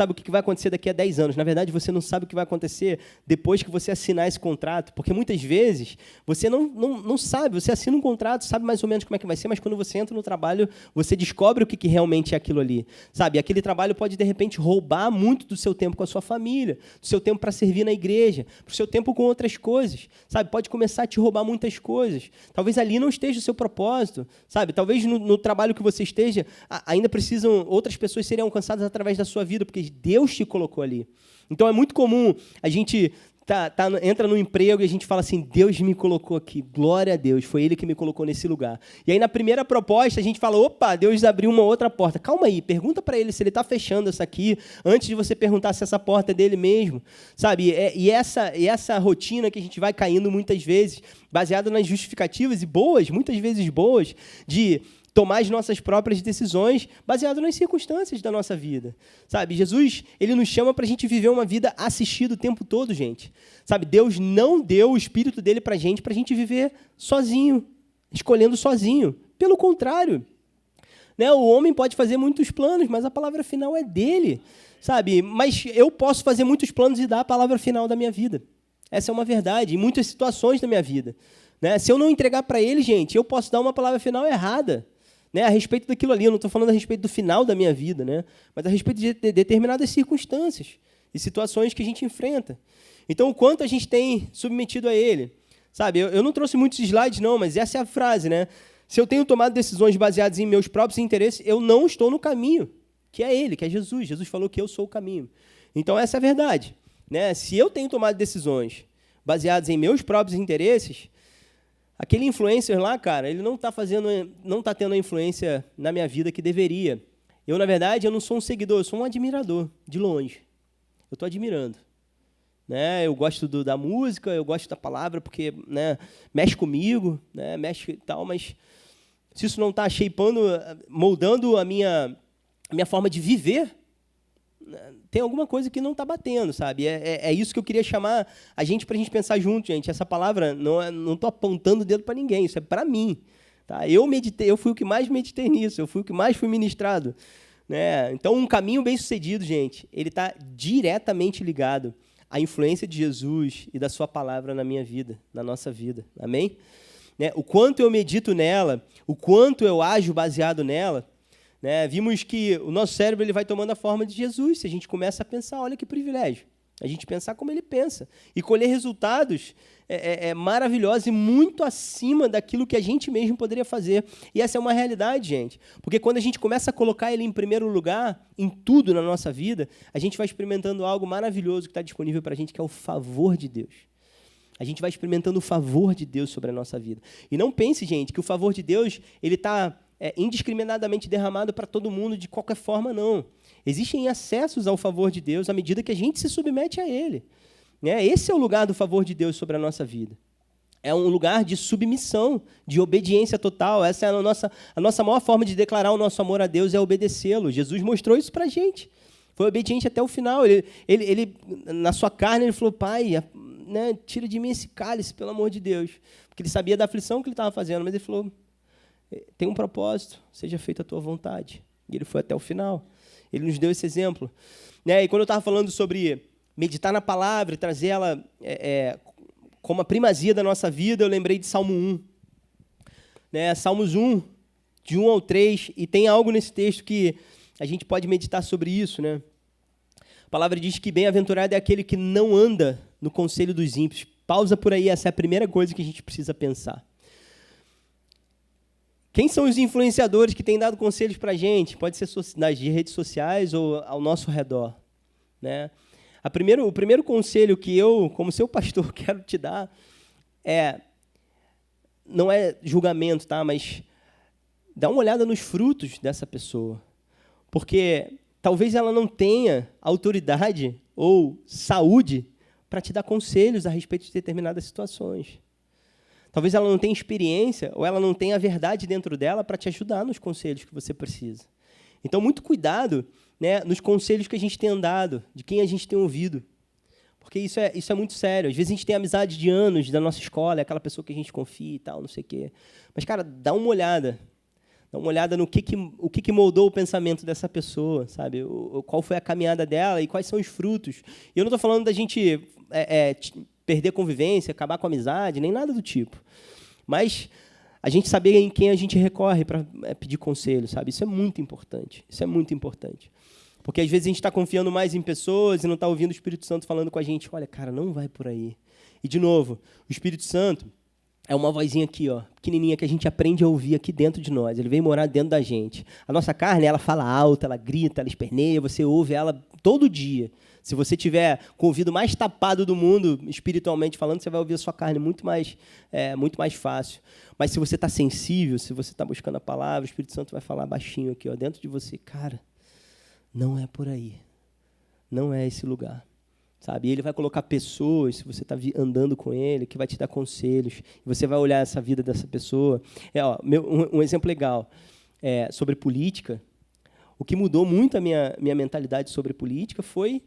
o que vai acontecer daqui a 10 anos. Na verdade, você não sabe o que vai acontecer depois que você assinar esse contrato, porque muitas vezes você não sabe, você assina um contrato, sabe mais ou menos como é que vai ser, mas quando você entra no trabalho, você descobre o que realmente é aquilo ali. Sabe? Aquele trabalho pode, de repente, roubar muito do seu tempo com a sua família, do seu tempo para servir na igreja, do seu tempo com outras coisas. Sabe? Pode começar a te roubar muitas coisas. Talvez ali não esteja o seu propósito. Sabe? Talvez no trabalho que você esteja, ainda precisam, outras pessoas serem alcançadas através da sua vida, porque Deus te colocou ali. Então, é muito comum a gente entra no emprego e a gente fala assim, Deus me colocou aqui, glória a Deus, foi Ele que me colocou nesse lugar. E aí, na primeira proposta, a gente fala, opa, Deus abriu uma outra porta. Calma aí, pergunta para Ele se Ele está fechando essa aqui, antes de você perguntar se essa porta é dele mesmo. Sabe? E essa rotina que a gente vai caindo muitas vezes, baseada nas justificativas, e boas, muitas vezes boas, de tomar as nossas próprias decisões baseado nas circunstâncias da nossa vida. Sabe? Jesus, Ele nos chama para a gente viver uma vida assistida o tempo todo, gente. Sabe? Deus não deu o Espírito dele para a gente viver sozinho, escolhendo sozinho. Pelo contrário. Né? O homem pode fazer muitos planos, mas a palavra final é dele. Sabe? Mas eu posso fazer muitos planos e dar a palavra final da minha vida. Essa é uma verdade, em muitas situações da minha vida. Né? Se eu não entregar para ele, gente, eu posso dar uma palavra final errada. Né, a respeito daquilo ali, eu não estou falando a respeito do final da minha vida, né, mas a respeito de determinadas circunstâncias e situações que a gente enfrenta. Então, o quanto a gente tem submetido a Ele. Sabe, eu não trouxe muitos slides, não, mas essa é a frase. Né? Se eu tenho tomado decisões baseadas em meus próprios interesses, eu não estou no caminho, que é Ele, que é Jesus. Jesus falou que eu sou o caminho. Então, essa é a verdade. Né? Se eu tenho tomado decisões baseadas em meus próprios interesses, aquele influencer lá, cara, ele não está tendo a influência na minha vida que deveria. Eu, na verdade, eu não sou um seguidor, eu sou um admirador, de longe. Eu estou admirando. Né? Eu gosto da música, eu gosto da palavra, porque, né, mexe comigo, né, mexe e tal, mas se isso não está moldando a minha forma de viver, tem alguma coisa que não está batendo, sabe? É isso que eu queria chamar a gente para a gente pensar junto, gente. Essa palavra, não estou apontando o dedo para ninguém, isso é para mim. Tá? Eu fui o que mais meditei nisso, eu fui o que mais fui ministrado. Né? Então, um caminho bem-sucedido, gente, ele está diretamente ligado à influência de Jesus e da sua palavra na minha vida, na nossa vida. Amém? Né? O quanto eu medito nela, o quanto eu ajo baseado nela, né? Vimos que o nosso cérebro ele vai tomando a forma de Jesus, se a gente começa a pensar, olha que privilégio, a gente pensar como ele pensa, e colher resultados maravilhosos e muito acima daquilo que a gente mesmo poderia fazer. E essa é uma realidade, gente, porque quando a gente começa a colocar ele em primeiro lugar, em tudo na nossa vida, a gente vai experimentando algo maravilhoso que está disponível para a gente, que é o favor de Deus. A gente vai experimentando o favor de Deus sobre a nossa vida. E não pense, gente, que o favor de Deus ele está indiscriminadamente derramado para todo mundo de qualquer forma, não. Existem acessos ao favor de Deus à medida que a gente se submete a Ele. Né? Esse é o lugar do favor de Deus sobre a nossa vida. É um lugar de submissão, de obediência total. Essa é a nossa maior forma de declarar o nosso amor a Deus, é obedecê-lo. Jesus mostrou isso para a gente. Foi obediente até o final. Ele na sua carne, ele falou, Pai, né, tira de mim esse cálice, pelo amor de Deus. Porque ele sabia da aflição que ele estava fazendo, mas ele falou, tem um propósito, seja feita a tua vontade. E ele foi até o final. Ele nos deu esse exemplo. Né? E quando eu estava falando sobre meditar na palavra, trazer ela como a primazia da nossa vida, eu lembrei de Salmo 1. Né? Salmos 1, de 1 ao 3, e tem algo nesse texto que a gente pode meditar sobre isso. Né? A palavra diz que bem-aventurado é aquele que não anda no conselho dos ímpios. Pausa por aí, essa é a primeira coisa que a gente precisa pensar. Quem são os influenciadores que têm dado conselhos para a gente? Pode ser nas redes sociais ou ao nosso redor. Né? O primeiro conselho que eu, como seu pastor, quero te dar não é julgamento, tá? Mas dá uma olhada nos frutos dessa pessoa. Porque talvez ela não tenha autoridade ou saúde para te dar conselhos a respeito de determinadas situações. Talvez ela não tenha experiência ou ela não tenha a verdade dentro dela para te ajudar nos conselhos que você precisa. Então, muito cuidado, né, nos conselhos que a gente tem andado, de quem a gente tem ouvido. Porque isso é muito sério. Às vezes a gente tem amizade de anos da nossa escola, é aquela pessoa que a gente confia e tal, não sei o quê. Mas, cara, dá uma olhada. Dá uma olhada no que moldou o pensamento dessa pessoa, sabe? Qual foi a caminhada dela e quais são os frutos. E eu não estou falando da gente perder convivência, acabar com a amizade, nem nada do tipo. Mas a gente saber em quem a gente recorre para pedir conselho, sabe? Isso é muito importante. Isso é muito importante. Porque, às vezes, a gente está confiando mais em pessoas e não está ouvindo o Espírito Santo falando com a gente. Olha, cara, não vai por aí. E, de novo, o Espírito Santo é uma vozinha aqui, ó, pequenininha, que a gente aprende a ouvir aqui dentro de nós. Ele vem morar dentro da gente. A nossa carne, ela fala alto, ela grita, ela esperneia, você ouve ela todo dia. Se você tiver com o ouvido mais tapado do mundo, espiritualmente falando, você vai ouvir a sua carne muito mais fácil. Mas se você está sensível, se você está buscando a palavra, o Espírito Santo vai falar baixinho aqui, ó, dentro de você. Cara, não é por aí. Não é esse lugar. Sabe? E ele vai colocar pessoas, se você está andando com ele, que vai te dar conselhos. E você vai olhar essa vida dessa pessoa. Um exemplo legal sobre política. O que mudou muito a minha mentalidade sobre política foi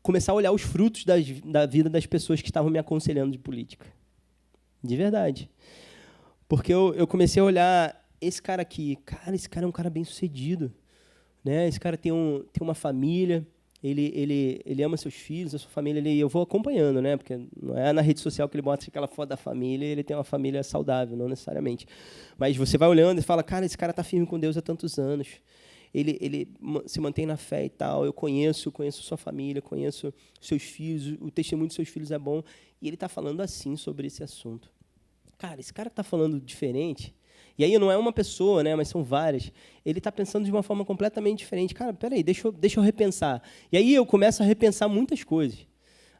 começar a olhar os frutos da vida das pessoas que estavam me aconselhando de política. De verdade. Porque eu comecei a olhar esse cara aqui. Cara, esse cara é um cara bem-sucedido. Né? Esse cara tem uma família, ele ama seus filhos, a sua família, eu vou acompanhando, né? Porque não é na rede social que ele bota aquela foto da família e ele tem uma família saudável, não necessariamente. Mas você vai olhando e fala, cara, esse cara está firme com Deus há tantos anos, ele se mantém na fé e tal, eu conheço sua família, conheço seus filhos, o testemunho dos seus filhos é bom, e ele está falando assim sobre esse assunto. Cara, esse cara está falando diferente. E aí não é uma pessoa, né, mas são várias. Ele está pensando de uma forma completamente diferente. Cara, peraí, deixa eu repensar. E aí eu começo a repensar muitas coisas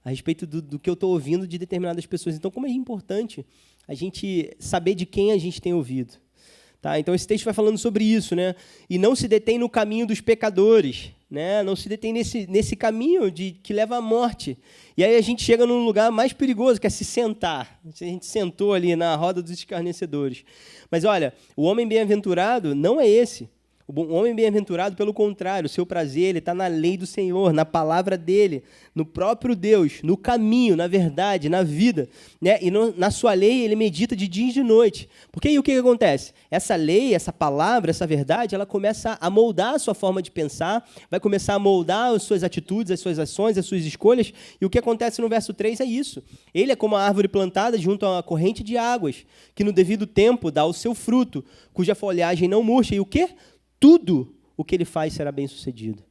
a respeito do que eu estou ouvindo de determinadas pessoas. Então, como é importante a gente saber de quem a gente tem ouvido. Tá? Então, esse texto vai falando sobre isso, né? E não se detém no caminho dos pecadores, né? Não se detém nesse caminho que leva à morte. E aí a gente chega num lugar mais perigoso, que é se sentar. A gente sentou ali na roda dos escarnecedores. Mas, olha, o homem bem-aventurado não é esse. O homem bem-aventurado, pelo contrário, o seu prazer ele está na lei do Senhor, na palavra dele, no próprio Deus, no caminho, na verdade, na vida. Né? E na sua lei ele medita de dia e de noite. Porque aí o que acontece? Essa lei, essa palavra, essa verdade, ela começa a moldar a sua forma de pensar, vai começar a moldar as suas atitudes, as suas ações, as suas escolhas. E o que acontece no verso 3 é isso. Ele é como a árvore plantada junto a uma corrente de águas, que no devido tempo dá o seu fruto, cuja folhagem não murcha. E o quê? Tudo o que ele faz será bem-sucedido.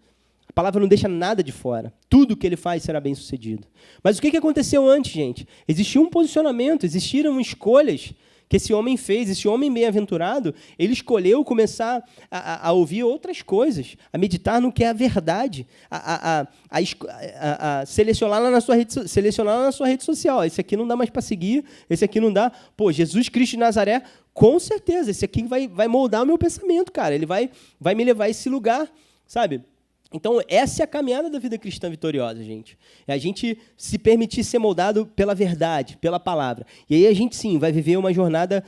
A palavra não deixa nada de fora. Tudo o que ele faz será bem-sucedido. Mas o que aconteceu antes, gente? Existia um posicionamento, existiram escolhas que esse homem fez. Esse homem bem-aventurado, ele escolheu começar a ouvir outras coisas, a meditar no que é a verdade, a selecionar lá na sua rede social. Esse aqui não dá mais para seguir, esse aqui não dá. Pô, Jesus Cristo de Nazaré, com certeza, esse aqui vai moldar o meu pensamento, cara. Ele vai me levar a esse lugar, sabe? Então, essa é a caminhada da vida cristã vitoriosa, gente. É a gente se permitir ser moldado pela verdade, pela palavra. E aí a gente, sim, vai viver uma jornada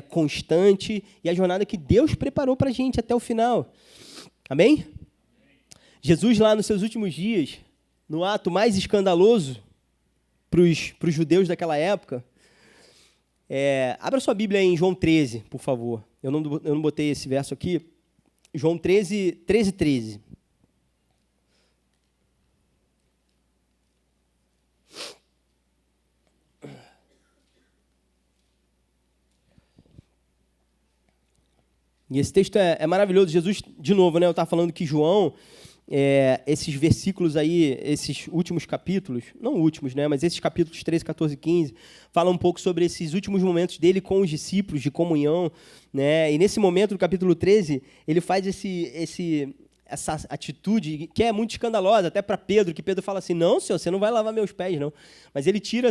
constante e a jornada que Deus preparou para a gente até o final. Amém? Jesus, lá nos seus últimos dias, no ato mais escandaloso para os judeus daquela época, abra sua Bíblia aí em João 13, por favor. Eu não botei esse verso aqui. João 13. E esse texto é maravilhoso. Jesus, de novo, né, eu estava falando que João, esses versículos aí, esses últimos capítulos, não últimos, né, mas esses capítulos 13, 14 e 15, falam um pouco sobre esses últimos momentos dele com os discípulos, de comunhão. Né, e nesse momento, no capítulo 13, ele faz essa atitude que é muito escandalosa, até para Pedro, que Pedro fala assim, não, Senhor, você não vai lavar meus pés, não. Mas ele tira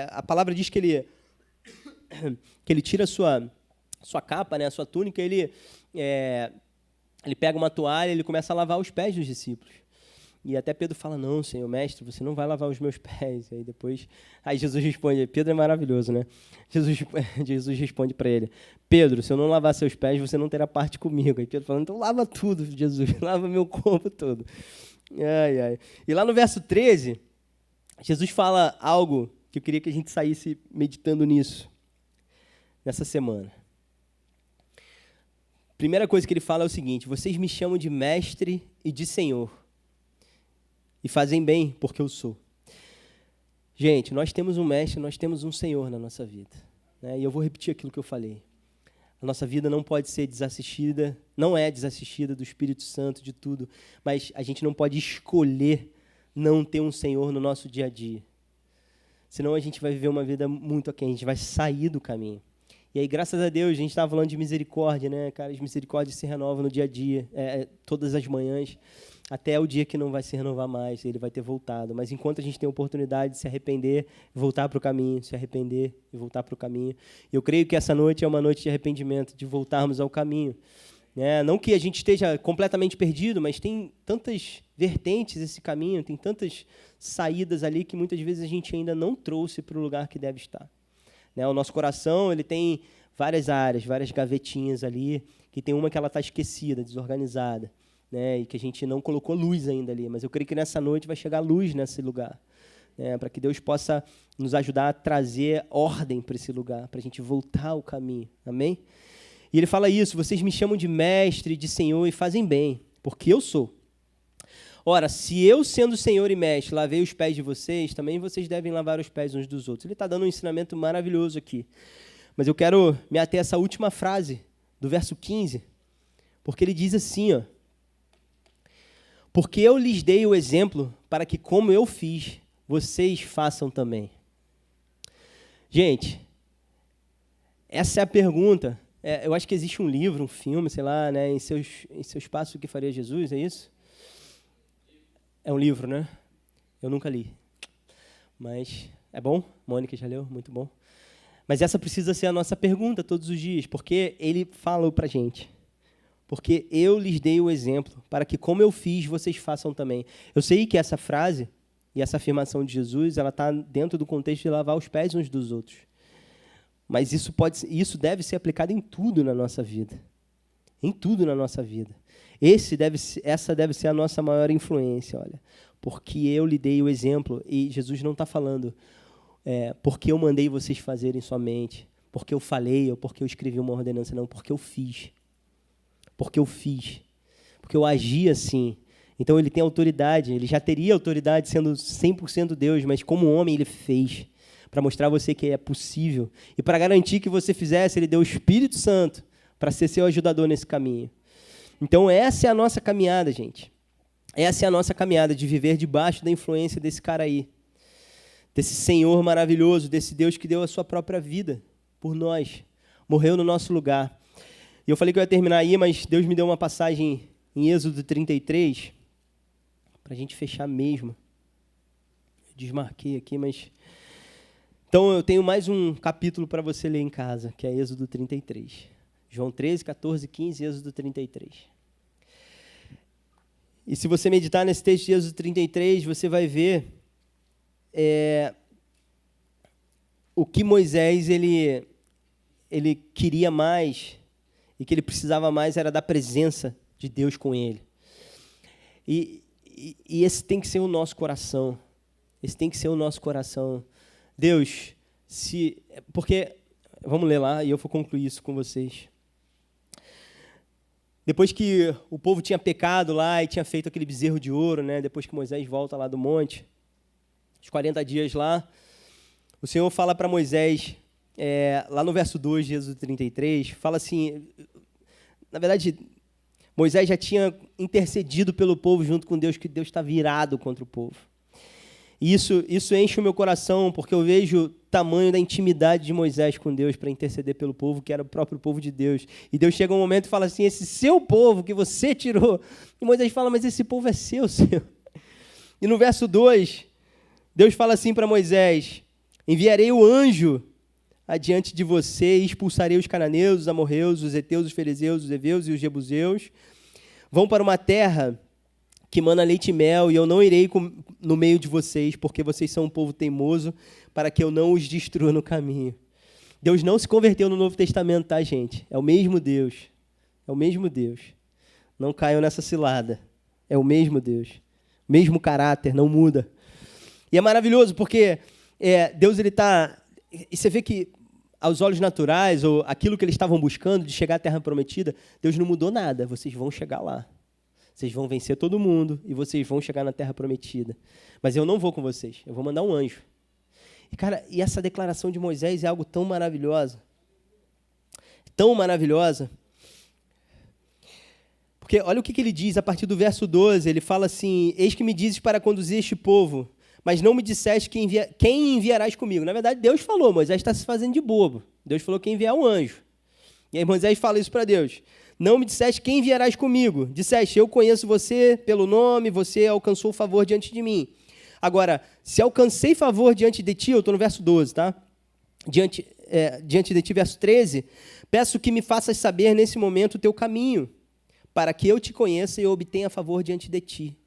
a palavra diz que ele tira a sua capa, né, a sua túnica, ele pega uma toalha e ele começa a lavar os pés dos discípulos. E até Pedro fala, não, Senhor, mestre, você não vai lavar os meus pés. Aí Jesus responde, Pedro é maravilhoso, né? Jesus responde para ele, Pedro, se eu não lavar seus pés, você não terá parte comigo. Aí Pedro fala, então lava tudo, Jesus, lava meu corpo todo. E lá no verso 13, Jesus fala algo que eu queria que a gente saísse meditando nisso, nessa semana. Primeira coisa que ele fala é o seguinte, vocês me chamam de mestre e de Senhor. E fazem bem, porque eu sou. Gente, nós temos um mestre, nós temos um Senhor na nossa vida. Né? E eu vou repetir aquilo que eu falei. A nossa vida não pode ser desassistida, não é desassistida do Espírito Santo, de tudo, mas a gente não pode escolher não ter um Senhor no nosso dia a dia. Senão a gente vai viver uma vida muito aquém, a gente vai sair do caminho. E aí, graças a Deus, a gente estava falando de misericórdia, né, cara? As misericórdias se renovam no dia a dia, todas as manhãs, até o dia que não vai se renovar mais, ele vai ter voltado. Mas enquanto a gente tem a oportunidade de se arrepender, voltar para o caminho, se arrepender e voltar para o caminho. Eu creio que essa noite é uma noite de arrependimento, de voltarmos ao caminho. Não que a gente esteja completamente perdido, mas tem tantas vertentes esse caminho, tem tantas saídas ali que muitas vezes a gente ainda não trouxe para o lugar que deve estar. O nosso coração ele tem várias áreas, várias gavetinhas ali, que tem uma que ela está esquecida, desorganizada, e que a gente não colocou luz ainda ali. Mas eu creio que nessa noite vai chegar luz nesse lugar, para que Deus possa nos ajudar a trazer ordem para esse lugar, para a gente voltar ao caminho. Amém? E ele fala isso, vocês me chamam de mestre, de Senhor, e fazem bem, porque eu sou. Ora, se eu, sendo Senhor e Mestre, lavei os pés de vocês, também vocês devem lavar os pés uns dos outros. Ele está dando um ensinamento maravilhoso aqui. Mas eu quero me ater a essa última frase do verso 15, porque ele diz assim, porque eu lhes dei o exemplo para que, como eu fiz, vocês façam também. Gente, essa é a pergunta. Eu acho que existe um livro, um filme, sei lá, em seus passos, o que faria Jesus, é isso? É um livro, né? Eu nunca li. Mas é bom? Mônica já leu? Muito bom. Mas essa precisa ser a nossa pergunta todos os dias, porque ele falou para a gente. Porque eu lhes dei o exemplo, para que, como eu fiz, vocês façam também. Eu sei que essa frase e essa afirmação de Jesus, ela está dentro do contexto de lavar os pés uns dos outros. Mas isso deve ser aplicado em tudo na nossa vida. Em tudo na nossa vida. Essa deve ser a nossa maior influência, olha. Porque eu lhe dei o exemplo, e Jesus não está falando porque eu mandei vocês fazerem somente, porque eu falei, ou porque eu escrevi uma ordenança, não, porque eu fiz. Porque eu fiz. Porque eu agi assim. Então ele tem autoridade, ele já teria autoridade sendo 100% Deus, mas como homem ele fez, para mostrar a você que é possível. E para garantir que você fizesse, ele deu o Espírito Santo para ser seu ajudador nesse caminho. Então, essa é a nossa caminhada, gente. Essa é a nossa caminhada de viver debaixo da influência desse cara aí. Desse Senhor maravilhoso, desse Deus que deu a sua própria vida por nós. Morreu no nosso lugar. E eu falei que eu ia terminar aí, mas Deus me deu uma passagem em Êxodo 33, para a gente fechar mesmo. Eu desmarquei aqui, mas... Então, eu tenho mais um capítulo para você ler em casa, que é Êxodo 33. João 13, 14, 15, Êxodo 33. E se você meditar nesse texto de Êxodo 33, você vai ver o que Moisés ele queria mais e que ele precisava mais era da presença de Deus com ele. E esse tem que ser o nosso coração. Esse tem que ser o nosso coração. Deus, porque, vamos ler lá e eu vou concluir isso com vocês. Depois que o povo tinha pecado lá e tinha feito aquele bezerro de ouro, depois que Moisés volta lá do monte, os 40 dias lá, o Senhor fala para Moisés, lá no verso 2 de Êxodo 33, fala assim, na verdade, Moisés já tinha intercedido pelo povo junto com Deus, que Deus está virado contra o povo. E isso enche o meu coração, porque eu vejo tamanho da intimidade de Moisés com Deus para interceder pelo povo, que era o próprio povo de Deus. E Deus chega um momento e fala assim, esse seu povo que você tirou. E Moisés fala, mas esse povo é seu, Senhor. E no verso 2, Deus fala assim para Moisés, enviarei o anjo adiante de você e expulsarei os cananeus, os amorreus, os heteus, os fariseus, os heveus e os jebuseus. Vão para uma terra que mana leite e mel, e eu não irei no meio de vocês, porque vocês são um povo teimoso, para que eu não os destrua no caminho. Deus não se converteu no Novo Testamento, tá, gente? É o mesmo Deus. É o mesmo Deus. Não caiam nessa cilada. É o mesmo Deus. Mesmo caráter, não muda. E é maravilhoso, porque Deus, ele está... E você vê que, aos olhos naturais, ou aquilo que eles estavam buscando, de chegar à Terra Prometida, Deus não mudou nada. Vocês vão chegar lá. Vocês vão vencer todo mundo e vocês vão chegar na Terra Prometida. Mas eu não vou com vocês. Eu vou mandar um anjo. E, cara, e essa declaração de Moisés é algo tão maravilhosa. Tão maravilhosa. Porque olha o que ele diz a partir do verso 12. Ele fala assim, eis que me dizes para conduzir este povo, mas não me disseste quem enviarás comigo. Na verdade, Deus falou, Moisés está se fazendo de bobo. Deus falou que ia enviar um anjo. E aí Moisés fala isso para Deus. Não me disseste quem enviarás comigo. Disseste, eu conheço você pelo nome, você alcançou favor diante de mim. Agora, se alcancei favor diante de ti, eu estou no verso 12, tá? Diante de ti, verso 13, peço que me faças saber nesse momento o teu caminho, para que eu te conheça e eu obtenha favor diante de ti.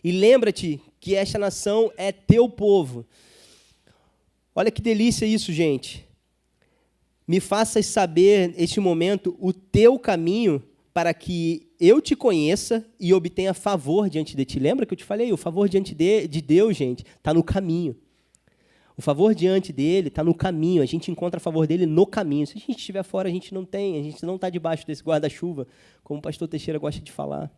E lembra-te que esta nação é teu povo. Olha que delícia isso, gente. Me faças saber, neste momento, o teu caminho, para que eu te conheça e obtenha favor diante de ti. Lembra que eu te falei? O favor diante de Deus, gente, está no caminho. O favor diante dele está no caminho. A gente encontra a favor dele no caminho. Se a gente estiver fora, a gente não tem. A gente não está debaixo desse guarda-chuva, como o pastor Teixeira gosta de falar.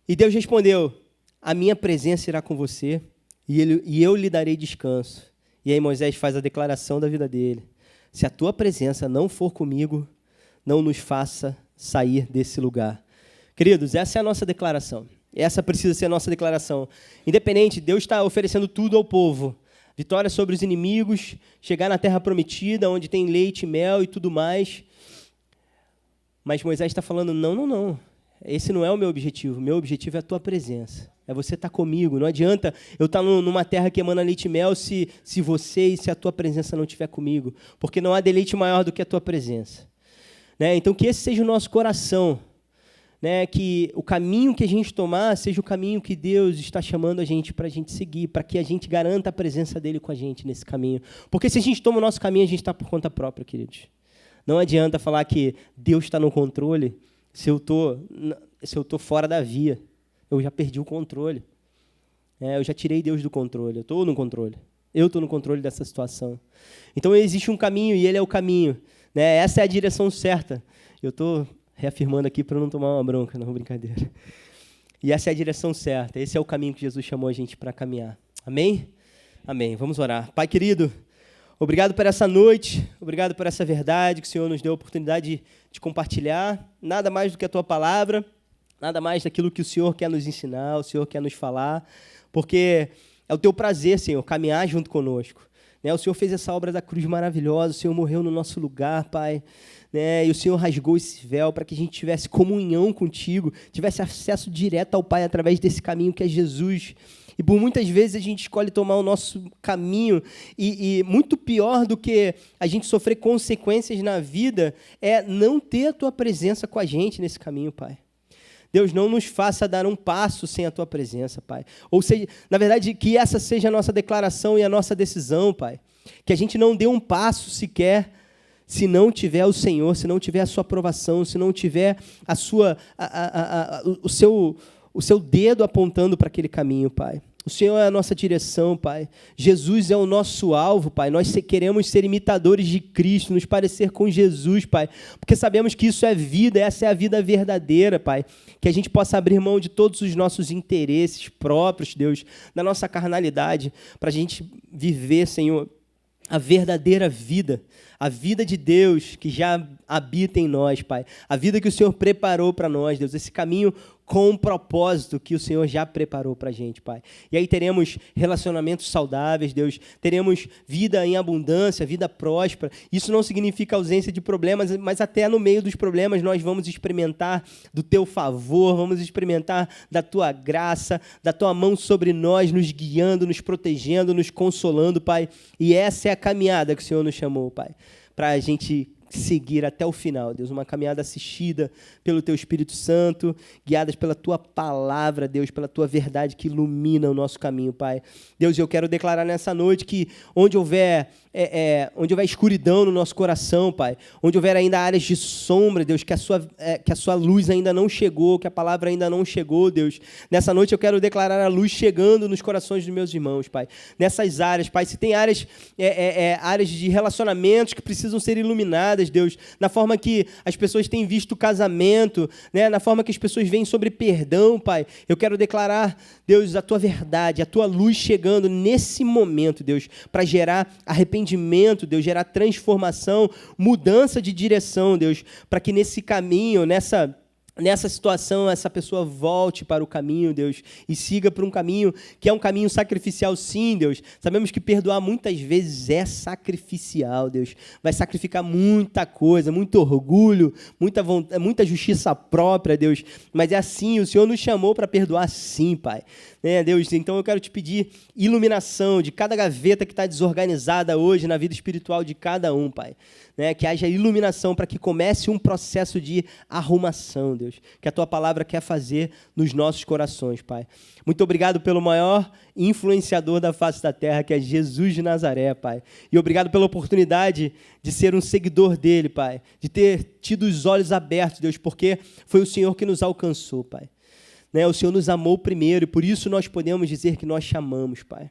E Deus respondeu, a minha presença irá com você e eu lhe darei descanso. E aí Moisés faz a declaração da vida dele. Se a tua presença não for comigo, não nos faça sair desse lugar. Queridos, essa é a nossa declaração. Essa precisa ser a nossa declaração. Independente, Deus está oferecendo tudo ao povo. Vitória sobre os inimigos, chegar na terra prometida, onde tem leite e mel e tudo mais. Mas Moisés está falando, não. Esse não é o meu objetivo. O meu objetivo é a tua presença. É você estar comigo. Não adianta eu estar numa terra que emana leite e mel se você e se a tua presença não estiver comigo. Porque não há deleite maior do que a tua presença. Né? Então, que esse seja o nosso coração. Né? Que o caminho que a gente tomar seja o caminho que Deus está chamando a gente para a gente seguir, para que a gente garanta a presença dele com a gente nesse caminho. Porque se a gente toma o nosso caminho, a gente está por conta própria, queridos. Não adianta falar que Deus está no controle se eu tô fora da via. Eu já perdi o controle. Eu já tirei Deus do controle. Eu estou no controle. Eu estou no controle dessa situação. Então, existe um caminho e ele é o caminho. Né? Essa é a direção certa. Eu estou reafirmando aqui para não tomar uma bronca, não, brincadeira. E essa é a direção certa. Esse é o caminho que Jesus chamou a gente para caminhar. Amém? Amém. Vamos orar. Pai querido, obrigado por essa noite. Obrigado por essa verdade que o Senhor nos deu a oportunidade de compartilhar. Nada mais do que a tua palavra. Nada mais daquilo que o Senhor quer nos ensinar, o Senhor quer nos falar, porque é o teu prazer, Senhor, caminhar junto conosco. Né? O Senhor fez essa obra da cruz maravilhosa, o Senhor morreu no nosso lugar, Pai, né? E o Senhor rasgou esse véu para que a gente tivesse comunhão contigo, tivesse acesso direto ao Pai através desse caminho que é Jesus. E por muitas vezes a gente escolhe tomar o nosso caminho e muito pior do que a gente sofrer consequências na vida é não ter a tua presença com a gente nesse caminho, Pai. Deus, não nos faça dar um passo sem a tua presença, Pai. Ou seja, na verdade, que essa seja a nossa declaração e a nossa decisão, Pai. Que a gente não dê um passo sequer se não tiver o Senhor, se não tiver a sua aprovação, se não tiver o seu dedo apontando para aquele caminho, Pai. O Senhor é a nossa direção, Pai. Jesus é o nosso alvo, Pai. Nós queremos ser imitadores de Cristo, nos parecer com Jesus, Pai. Porque sabemos que isso é vida, essa é a vida verdadeira, Pai. Que a gente possa abrir mão de todos os nossos interesses próprios, Deus, da nossa carnalidade, para a gente viver, Senhor, a verdadeira vida, a vida de Deus que já habita em nós, Pai. A vida que o Senhor preparou para nós, Deus. Esse caminho com o propósito que o Senhor já preparou para a gente, Pai. E aí teremos relacionamentos saudáveis, Deus, teremos vida em abundância, vida próspera. Isso não significa ausência de problemas, mas até no meio dos problemas nós vamos experimentar do Teu favor, vamos experimentar da Tua graça, da Tua mão sobre nós, nos guiando, nos protegendo, nos consolando, Pai. E essa é a caminhada que o Senhor nos chamou, Pai, para a gente seguir até o final, Deus, uma caminhada assistida pelo Teu Espírito Santo, guiadas pela Tua palavra, Deus, pela Tua verdade que ilumina o nosso caminho, Pai. Deus, eu quero declarar nessa noite que onde houver escuridão no nosso coração, Pai, onde houver ainda áreas de sombra, Deus, que a Sua luz ainda não chegou, que a palavra ainda não chegou, Deus, nessa noite eu quero declarar a luz chegando nos corações dos meus irmãos, Pai, nessas áreas, Pai, se tem áreas de relacionamentos que precisam ser iluminadas, Deus, na forma que as pessoas têm visto o casamento, né, na forma que as pessoas veem sobre perdão, Pai, eu quero declarar, Deus, a Tua verdade, a Tua luz chegando nesse momento, Deus, para gerar arrependimento, Deus, gerar transformação, mudança de direção, Deus, para que nesse caminho, nessa situação, essa pessoa volte para o caminho, Deus, e siga por um caminho que é um caminho sacrificial, sim, Deus. Sabemos que perdoar muitas vezes é sacrificial, Deus. Vai sacrificar muita coisa, muito orgulho, muita justiça própria, Deus. Mas é assim, o Senhor nos chamou para perdoar, sim, Pai. Deus, então eu quero te pedir iluminação de cada gaveta que está desorganizada hoje na vida espiritual de cada um, Pai. Que haja iluminação para que comece um processo de arrumação, Deus, que a Tua palavra quer fazer nos nossos corações, Pai. Muito obrigado pelo maior influenciador da face da terra, que é Jesus de Nazaré, Pai. E obrigado pela oportunidade de ser um seguidor dele, Pai, de ter tido os olhos abertos, Deus, porque foi o Senhor que nos alcançou, Pai. O Senhor nos amou primeiro e por isso nós podemos dizer que nós te amamos, Pai.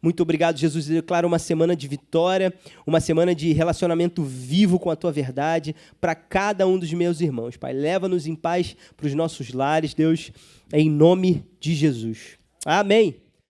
Muito obrigado, Jesus. Eu declaro uma semana de vitória, uma semana de relacionamento vivo com a Tua verdade para cada um dos meus irmãos, Pai. Leva-nos em paz para os nossos lares, Deus, em nome de Jesus. Amém.